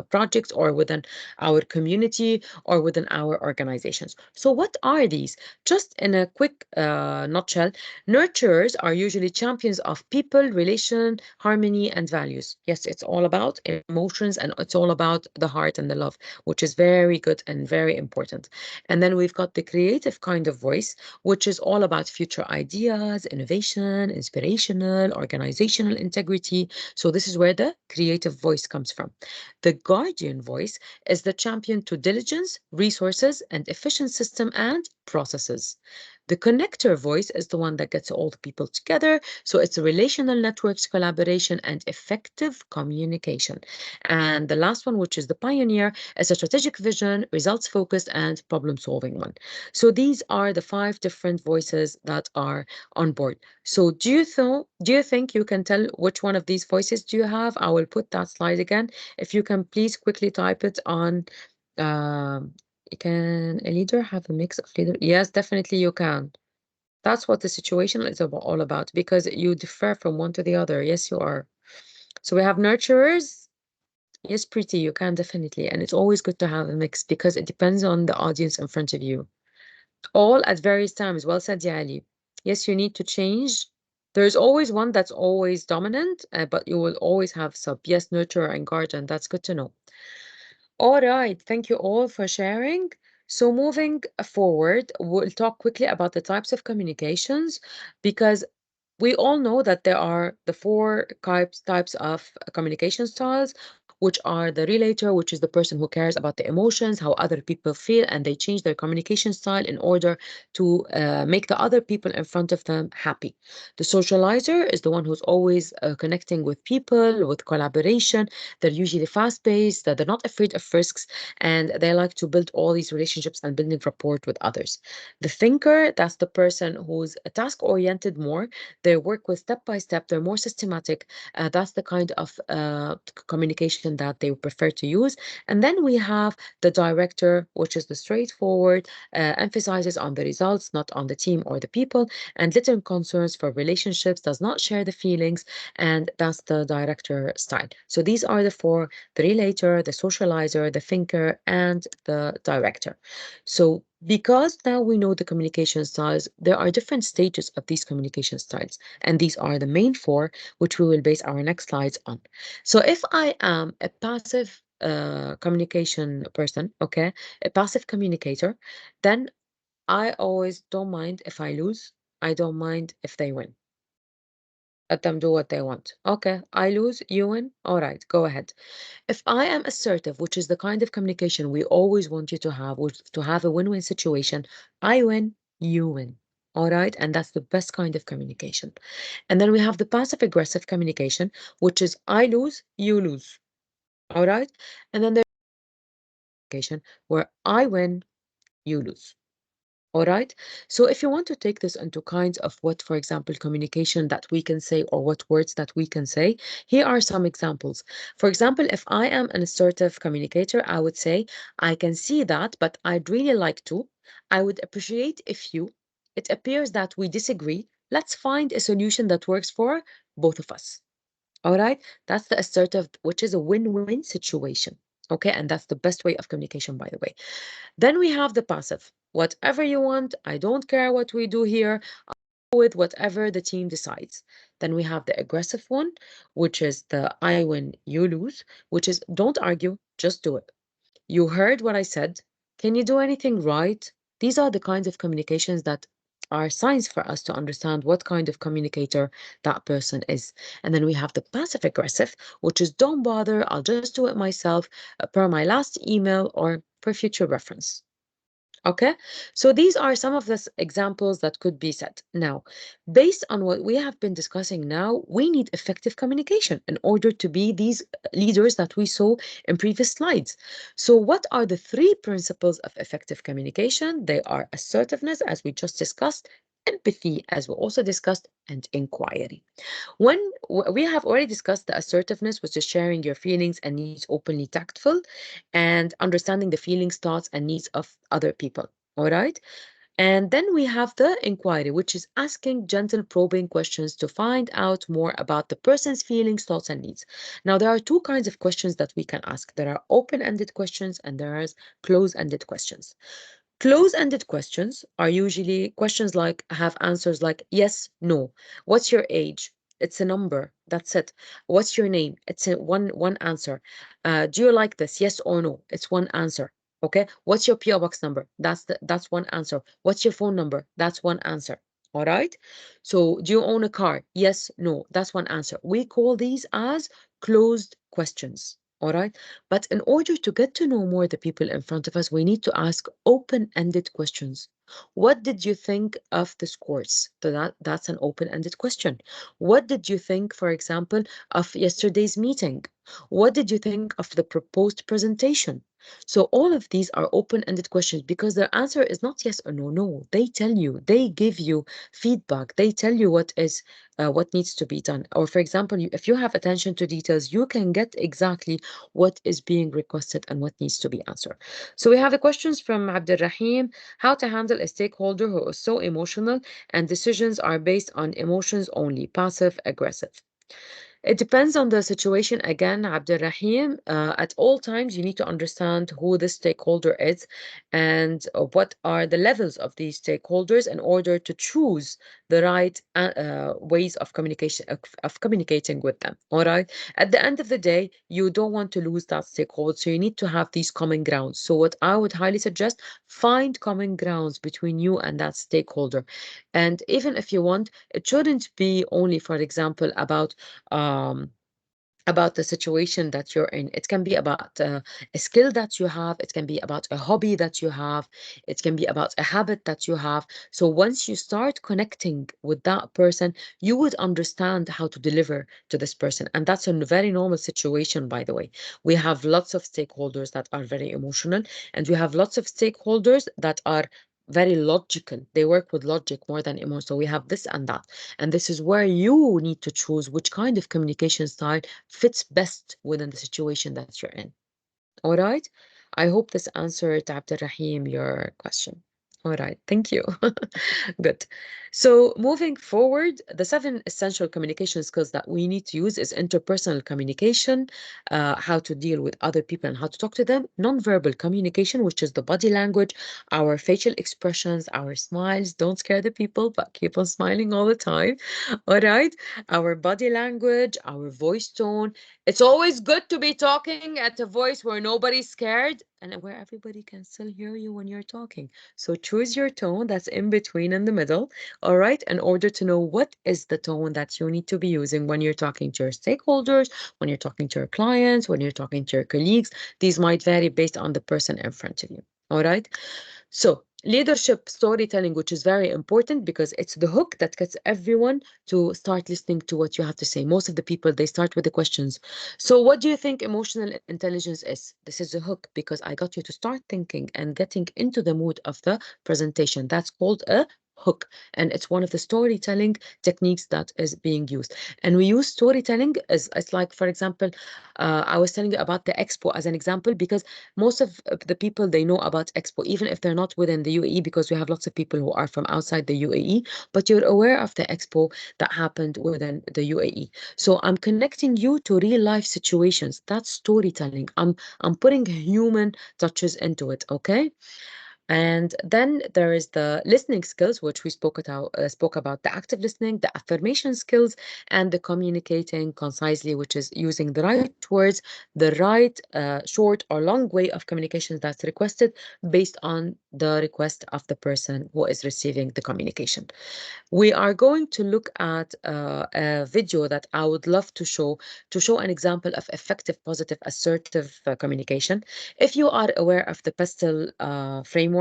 Speaker 1: projects or within our community or within our organizations. So what are these? Just in a quick nutshell, nurturers are usually champions of people, relation, harmony, and values. Yes, it's all about emotions and it's all about the heart and the love, which is very good and very important. And then we've got the creative kind of voice, which is all about future ideas, innovation, inspirational, organizational integrity. So this is where the creative voice comes from. The guardian voice is the champion to diligence, resources, and efficient system and processes. The connector voice is the one that gets all the people together. So it's a relational networks, collaboration, and effective communication. And the last one, which is the pioneer, is a strategic vision, results focused, and problem solving one. So these are the 5 different voices that are on board. So do you think you can tell which one of these voices do you have? I will put that slide again. If you can please quickly type it on um, can a leader have a mix of leader? Yes, definitely you can. That's what the situation is all about because you differ from one to the other. Yes, you are. So we have nurturers. Yes, pretty, you can definitely. And it's always good to have a mix because it depends on the audience in front of you. All at various times. Well said, Yali. Yes, you need to change. There's always one that's always dominant, but you will always have sub. Yes, nurturer and guardian. That's good to know. All right, thank you all for sharing. So moving forward, we'll talk quickly about the types of communications because we all know that there are the 4 types of communication styles, which are the relator, which is the person who cares about the emotions, how other people feel, and they change their communication style in order to make the other people in front of them happy. The socializer is the one who's always connecting with people, with collaboration. They're usually fast-paced, that they're not afraid of risks, and they like to build all these relationships and building rapport with others. The thinker, that's the person who's task-oriented more. They work with step by step. They're more systematic. That's the kind of communication that they prefer to use. And then we have the director, which is the straightforward, emphasizes on the results, not on the team or the people, and little concerns for relationships, does not share the feelings, and that's the director style. So these are the 4: the relator, the socializer, the thinker, and the director. So because now we know the communication styles, there are different stages of these communication styles, and these are the main 4, which we will base our next slides on. So if I am a passive communication person, okay, a passive communicator, then I always don't mind if I lose. I don't mind if they win. Let them do what they want. Okay, I lose, you win. All right, go ahead. If I am assertive, which is the kind of communication we always want you to have, which to have a win-win situation, I win, you win. All right, and that's the best kind of communication. And then we have the passive aggressive communication, which is I lose, you lose. All right, and then there's communication where I win, you lose. All right. So if you want to take this into kinds of what, for example, communication that we can say or what words that we can say, here are some examples. For example, if I am an assertive communicator, I would say, I can see that, but I'd really like to. I would appreciate if you. It appears that we disagree. Let's find a solution that works for both of us. All right. That's the assertive, which is a win-win situation. Okay. And that's the best way of communication, by the way. Then we have the passive. Whatever you want, I don't care what we do here. I'll go with whatever the team decides. Then we have the aggressive one, which is the I win, you lose, which is don't argue, just do it. You heard what I said. Can you do anything right? These are the kinds of communications that are signs for us to understand what kind of communicator that person is. And then we have the passive aggressive, which is don't bother, I'll just do it myself per my last email or for future reference. Okay, so these are some of the examples that could be said. Now, based on what we have been discussing now, we need effective communication in order to be these leaders that we saw in previous slides. So what are the three principles of effective communication? They are assertiveness, as we just discussed, empathy, as we also discussed, and inquiry. When we have already discussed the assertiveness, which is sharing your feelings and needs openly tactful, and understanding the feelings, thoughts, and needs of other people. All right. And then we have the inquiry, which is asking gentle, probing questions to find out more about the person's feelings, thoughts, and needs. Now, there are two kinds of questions that we can ask. There are open-ended questions and there are close-ended questions. Close-ended questions are usually questions like have answers like yes, no. What's your age? It's a number. That's it. What's your name? It's a one answer. Do you like this? Yes or no? It's one answer. Okay. What's your PO box number? That's one answer. What's your phone number? That's one answer. All right. So do you own a car? Yes, no. That's one answer. We call these as closed questions. All right. But in order to get to know more the people in front of us, we need to ask open-ended questions. What did you think of this course? So that's an open-ended question. What did you think, for example, of yesterday's meeting? What did you think of the proposed presentation? So all of these are open-ended questions because their answer is not yes or no. No, they tell you, they give you feedback. They tell you what needs to be done. Or for example, if you have attention to details, you can get exactly what is being requested and what needs to be answered. So we have the questions from Abdulrahim: how to handle a stakeholder who is so emotional and decisions are based on emotions only, passive aggressive. It depends on the situation. Again, Abdulrahim, at all times, you need to understand who the stakeholder is and what are the levels of these stakeholders in order to choose the right ways of communication of communicating with them. All right. At the end of the day, you don't want to lose that stakeholder, so you need to have these common grounds. So what I would highly suggest, find common grounds between you and that stakeholder. And even if you want, it shouldn't be only, for example, about the situation that you're in. It can be about a skill that you have. It can be about a hobby that you have. It can be about a habit that you have. So once you start connecting with that person, you would understand how to deliver to this person. And that's a very normal situation, by the way. We have lots of stakeholders that are very emotional, and we have lots of stakeholders that are very logical. They work with logic more than emotion. So we have this and that. And this is where you need to choose which kind of communication style fits best within the situation that you're in. All right. I hope this answered, Abdurrahim, your question. All right. Thank you. Good. So moving forward, the 7 essential communication skills that we need to use is interpersonal communication, how to deal with other people and how to talk to them, nonverbal communication, which is the body language, our facial expressions, our smiles. Don't scare the people, but keep on smiling all the time. All right. Our body language, our voice tone. It's always good to be talking at a voice where nobody's scared and where everybody can still hear you when you're talking. So choose your tone that's in between in the middle, all right, in order to know what is the tone that you need to be using when you're talking to your stakeholders, when you're talking to your clients, when you're talking to your colleagues. These might vary based on the person in front of you, all right? So leadership storytelling, which is very important because it's the hook that gets everyone to start listening to what you have to say. Most of the people, they start with the questions. So what do you think emotional intelligence is? This is a hook because I got you to start thinking and getting into the mood of the presentation. That's called a hook, and it's one of the storytelling techniques that is being used. And we use storytelling as it's like, for example, I was telling you about the expo as an example because most of the people, they know about expo even if they're not within the UAE, because we have lots of people who are from outside the UAE, but you're aware of the expo that happened within the UAE. So I'm connecting you to real life situations. That's storytelling. I'm putting human touches into it. Okay. And then there is the listening skills, which we spoke about the active listening, the affirmation skills, and the communicating concisely, which is using the right words, the right short or long way of communication that's requested based on the request of the person who is receiving the communication. We are going to look at a video that I would love to show an example of effective, positive, assertive communication. If you are aware of the PESTEL framework,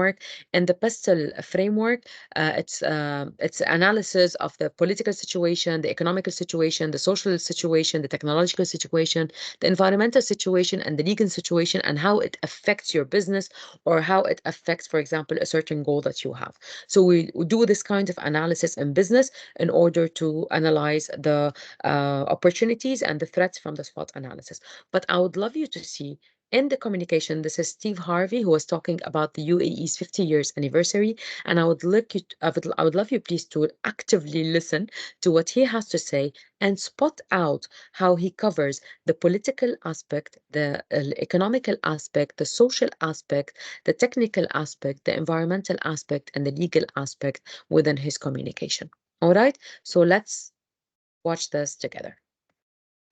Speaker 1: in the PESTEL framework, it's analysis of the political situation, the economical situation, the social situation, the technological situation, the environmental situation, and the legal situation, and how it affects your business or how it affects, for example, a certain goal that you have. So we do this kind of analysis in business in order to analyze the opportunities and the threats from the SWOT analysis. But I would love you to see in the communication, this is Steve Harvey who was talking about the UAE's 50 years anniversary, and I would love you please to actively listen to what he has to say and spot out how he covers the political aspect, the economical aspect, the social aspect, the technical aspect, the environmental aspect, and the legal aspect within his communication. All right, so let's watch this together.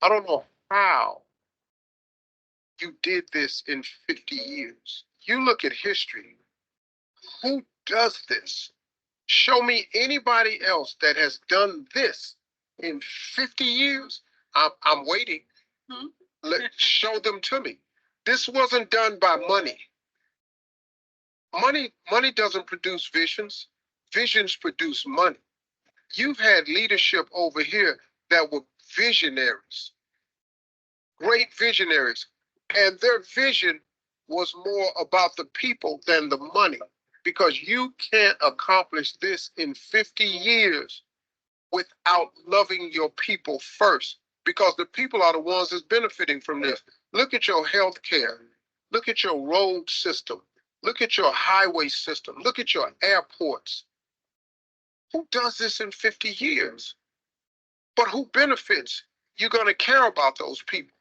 Speaker 8: I don't know how you did this in 50 years. You look at history. Who does this? Show me anybody else that has done this in 50 years. I'm waiting. Show them to me. This wasn't done by money. Money doesn't produce visions. Visions produce money. You've had leadership over here that were visionaries, great visionaries, and their vision was more about the people than the money, because you can't accomplish this in 50 years without loving your people first, because the people are the ones that's benefiting from this. Look at your health care. Look at your road system. Look at your highway system. Look at your airports. Who does this in 50 years? But who benefits? You're going to care about those people.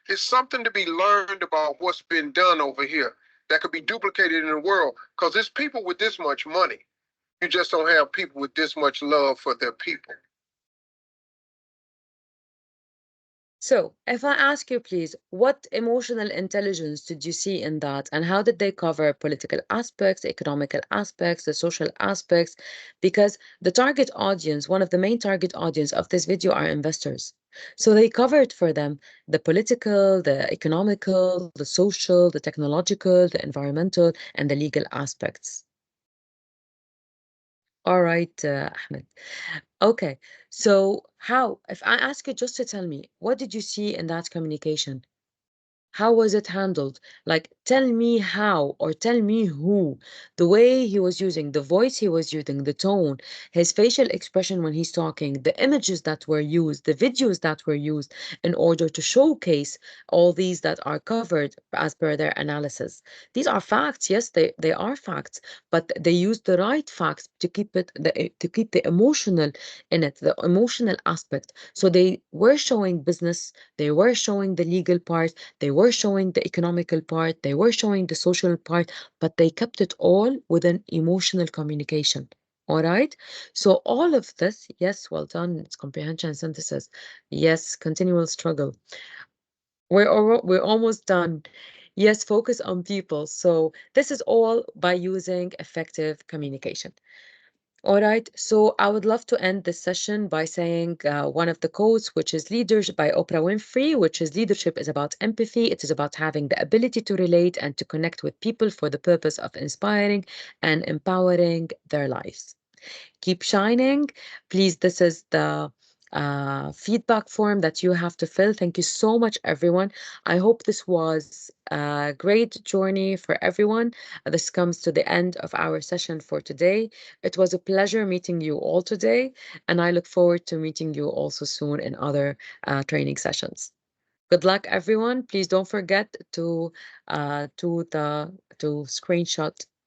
Speaker 8: It's something to be learned about what's been done over here that could be duplicated in the world, because there's people with this much money. You just don't have people with this much love for their people.
Speaker 1: So, if I ask you, please, what emotional intelligence did you see in that, and how did they cover political aspects, economical aspects, the social aspects? Because the target audience, one of the main target audience of this video are investors. So they covered for them the political, the economical, the social, the technological, the environmental, and the legal aspects. All right, Ahmed. Okay, so if I ask you just to tell me, what did you see in that communication? How was it handled? Like, tell me how, or tell me who. The way he was using, the voice he was using, the tone, his facial expression when he's talking, the images that were used, the videos that were used in order to showcase all these that are covered as per their analysis. These are facts, yes, they are facts, but they used the right facts to keep the emotional in it, the emotional aspect. So they were showing business, they were showing the legal part, they were showing the economical part, they were showing the social part, but they kept it all within emotional communication. All right. So all of this, yes, well done. It's comprehension and synthesis. Yes, continual struggle. We're almost done. Yes, focus on people. So this is all by using effective communication. All right, so I would love to end this session by saying one of the quotes, which is Leadership by Oprah Winfrey, which is leadership is about empathy. It is about having the ability to relate and to connect with people for the purpose of inspiring and empowering their lives. Keep shining. Please, this is the feedback form that you have to fill. Thank you so much, everyone. I hope this was a great journey for everyone. This comes to the end of our session for today. It was a pleasure meeting you all today, and I look forward to meeting you also soon in other training sessions. Good luck, everyone. Please don't forget to screenshot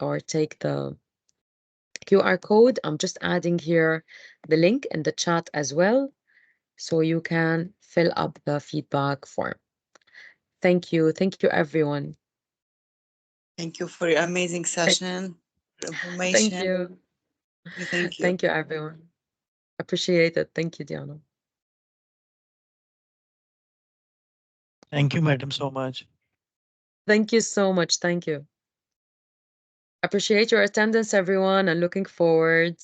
Speaker 1: or take the QR code. I'm just adding here the link in the chat as well, so you can fill up the feedback form. Thank you. Thank you, everyone.
Speaker 10: Thank you for your amazing session.
Speaker 1: Thank
Speaker 10: information.
Speaker 1: you.
Speaker 10: Thank you.
Speaker 1: Thank you, everyone. Appreciate it. Thank you, Diana.
Speaker 12: Thank you, madam, so much.
Speaker 1: Thank you so much. Thank you. Appreciate your attendance, everyone, and looking forward.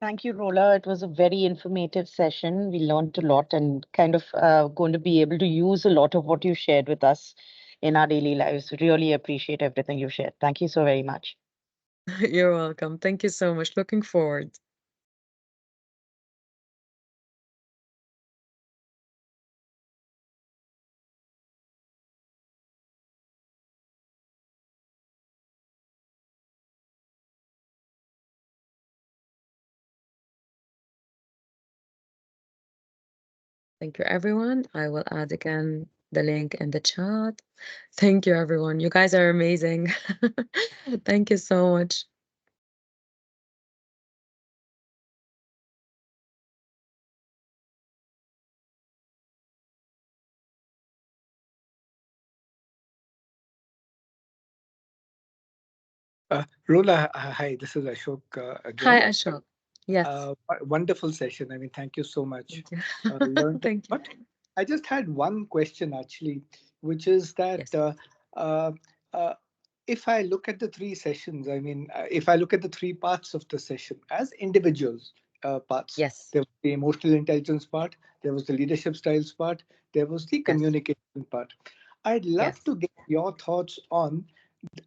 Speaker 6: Thank you, Rola. It was a very informative session. We learned a lot and kind of going to be able to use a lot of what you shared with us in our daily lives. Really appreciate everything you shared. Thank you so very much.
Speaker 1: You're welcome. Thank you so much. Looking forward. Thank you, everyone. I will add again the link in the chat. Thank you, everyone. You guys are amazing. Thank you so much.
Speaker 13: Rola, hi, this is Ashok
Speaker 1: Hi,
Speaker 13: again.
Speaker 1: Ashok. Yes.
Speaker 13: Wonderful session. I mean, thank you so much.
Speaker 1: Thank you.
Speaker 13: Learned a
Speaker 1: Thank you.
Speaker 13: lot. I just had one question actually, which is that
Speaker 1: Yes.
Speaker 13: uh, uh, if I look at the three sessions, I mean, if I look at the three parts of the session as individuals parts,
Speaker 1: Yes.
Speaker 13: there was the emotional intelligence part, there was the leadership styles part, there was the
Speaker 1: Yes.
Speaker 13: communication part. I'd love
Speaker 1: Yes.
Speaker 13: to get your thoughts on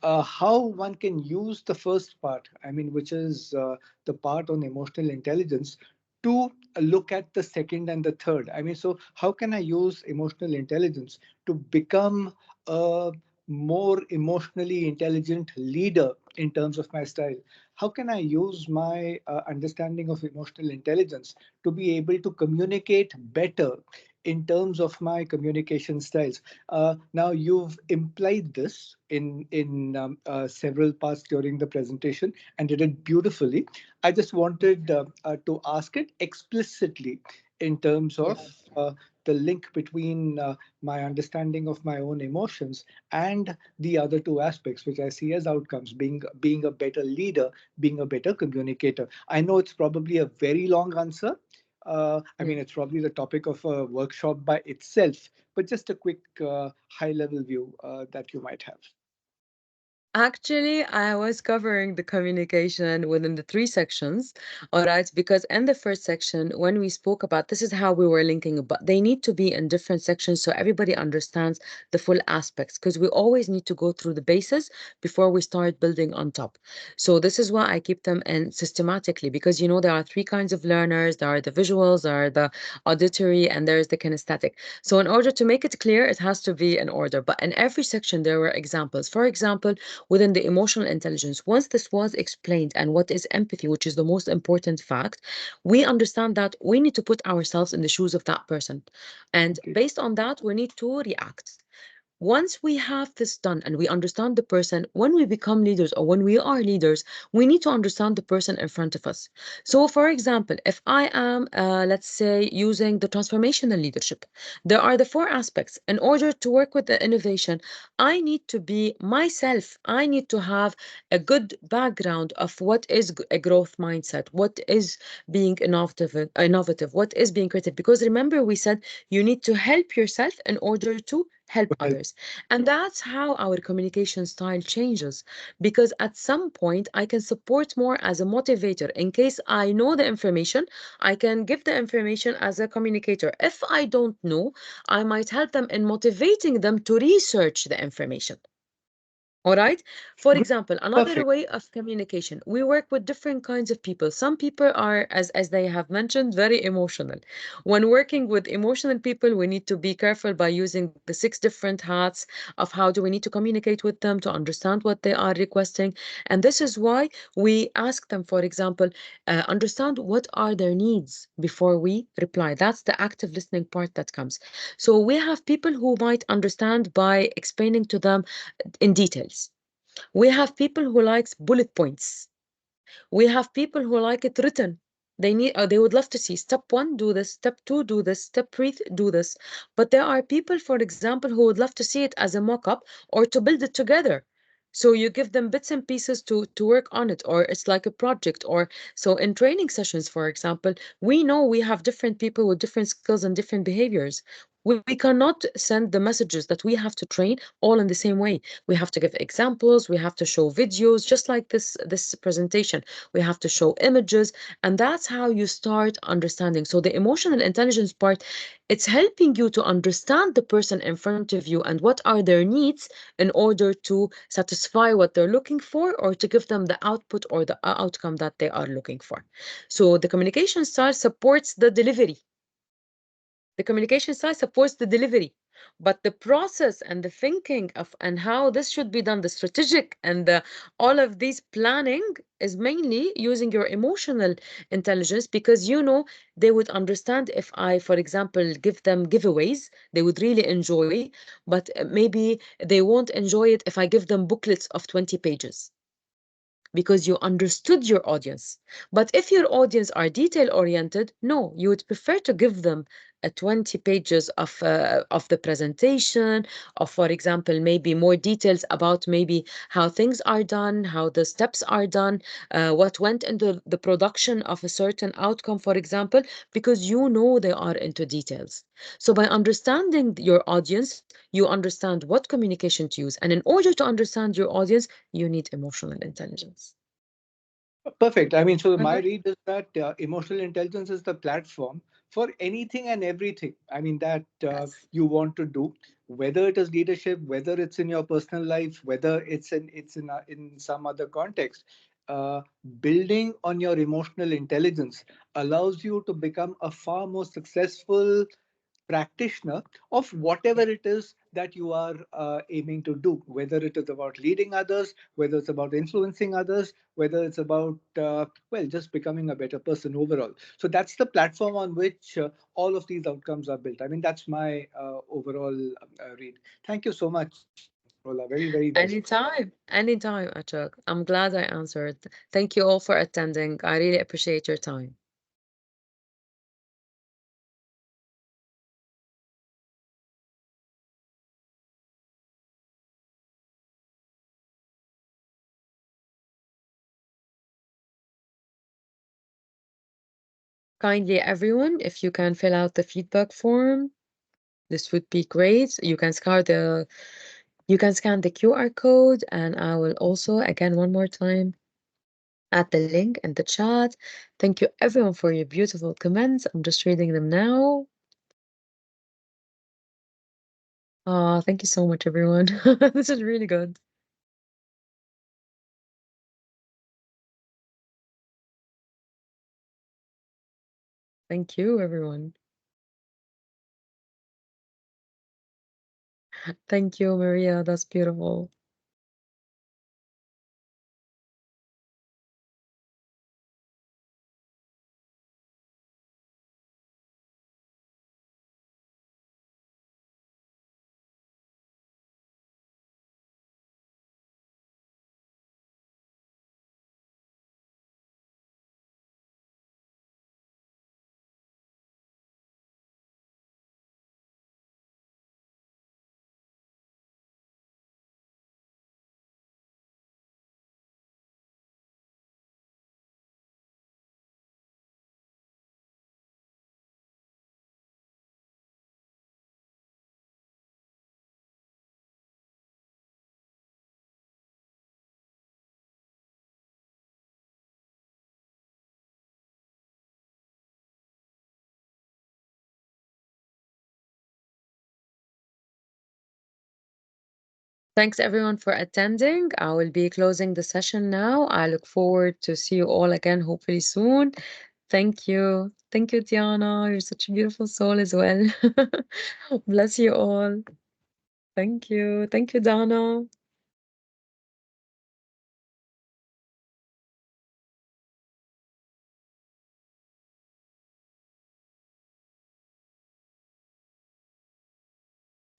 Speaker 13: how one can use the first part, I mean, which is the part on emotional intelligence, to look at the second and the third. I mean, so how can I use emotional intelligence to become a more emotionally intelligent leader in terms of my style? How can I use my understanding of emotional intelligence to be able to communicate better in terms of my communication styles? Now, you've implied this in several parts during the presentation and did it beautifully. I just wanted to ask it explicitly in terms of
Speaker 1: Yes.
Speaker 13: the link between my understanding of my own emotions and the other two aspects, which I see as outcomes, being a better leader, being a better communicator. I know it's probably a very long answer. I mean, it's probably the topic of a workshop by itself, but just a quick high-level view that you might have.
Speaker 1: Actually, I was covering the communication within the three sections, all right? Because in the first section, when we spoke about this is how we were linking, but they need to be in different sections so everybody understands the full aspects, because we always need to go through the bases before we start building on top. So this is why I keep them in systematically, because you know there are three kinds of learners. There are the visuals, there are the auditory, and there is the kinesthetic. So in order to make it clear, it has to be in order. But in every section, there were examples. For example, within the emotional intelligence, once this was explained and what is empathy, which is the most important fact, we understand that we need to put ourselves in the shoes of that person. And based on that, we need to react. Once we have this done and we understand the person, when we become leaders or when we are leaders, we need to understand the person in front of us. So, for example, if I am, let's say, using the transformational leadership, there are the four aspects. In order to work with the innovation, I need to be myself. I need to have a good background of what is a growth mindset, what is being innovative, what is being creative. Because remember, we said you need to help yourself in order to help others. And that's how our communication style changes. Because at some point, I can support more as a motivator. In case I know the information, I can give the information as a communicator. If I don't know, I might help them in motivating them to research the information. All right. For example, another
Speaker 13: Perfect.
Speaker 1: way of communication, we work with different kinds of people. Some people are, as they have mentioned, very emotional. When working with emotional people, we need to be careful by using the six different hats of how do we need to communicate with them to understand what they are requesting. And this is why we ask them, for example, understand what are their needs before we reply. That's the active listening part that comes. So we have people who might understand by explaining to them in details. We have people who likes bullet points. We have people who like it written. They would love to see step one, do this, step two, do this, step three, do this. But there are people, for example, who would love to see it as a mock-up or to build it together. So you give them bits and pieces to work on it, or it's like a project. Or so in training sessions, for example, we know we have different people with different skills and different behaviors. We cannot send the messages that we have to train all in the same way. We have to give examples, we have to show videos, just like this presentation. We have to show images, and that's how you start understanding. So the emotional intelligence part, it's helping you to understand the person in front of you and what are their needs in order to satisfy what they're looking for, or to give them the output or the outcome that they are looking for. So the communication style supports the delivery. The communication style supports the delivery, but the process and the thinking of and how this should be done, the strategic and all of these planning is mainly using your emotional intelligence, because they would understand if I, for example, give them giveaways, they would really enjoy, but maybe they won't enjoy it if I give them booklets of 20 pages, because you understood your audience. But if your audience are detail oriented, no, you would prefer to give them 20 pages of the presentation, of, for example, maybe more details about maybe how things are done, how the steps are done, what went into the production of a certain outcome, for example, because they are into details. So by understanding your audience, you understand what communication to use. And in order to understand your audience, you need emotional intelligence.
Speaker 13: Perfect. I mean, so my
Speaker 1: Mhm.
Speaker 13: read is that emotional intelligence is the platform for anything and everything. I mean, that
Speaker 1: Yes.
Speaker 13: you want to do, whether it is leadership, whether it's in your personal life, whether in some other context. Uh, Building on your emotional intelligence allows you to become a far more successful practitioner of whatever it is that you are aiming to do, whether it is about leading others, whether it's about influencing others, whether it's about, well, just becoming a better person overall. So that's the platform on which all of these outcomes are built. I mean, that's my overall read. Thank you so much, Rola. Very, very well said.
Speaker 1: Anytime, Achak. I'm glad I answered. Thank you all for attending. I really appreciate your time. Kindly, everyone, if you can fill out the feedback form, this would be great. You can scan the QR code, and I will also, again, one more time, add the link in the chat. Thank you, everyone, for your beautiful comments. I'm just reading them now. Thank you so much, everyone. This is really good. Thank you, everyone. Thank you, Maria. That's beautiful. Thanks everyone for attending. I will be closing the session now. I look forward to see you all again, hopefully soon. Thank you. Thank you, Tiana. You're such a beautiful soul as well. Bless you all. Thank you. Thank you, Dana.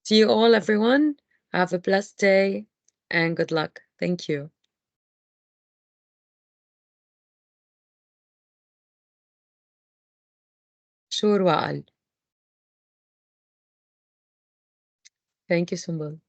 Speaker 1: See you all, everyone. Have a blessed day and good luck. Thank you. Sure, Waal. Thank you, Sumbul.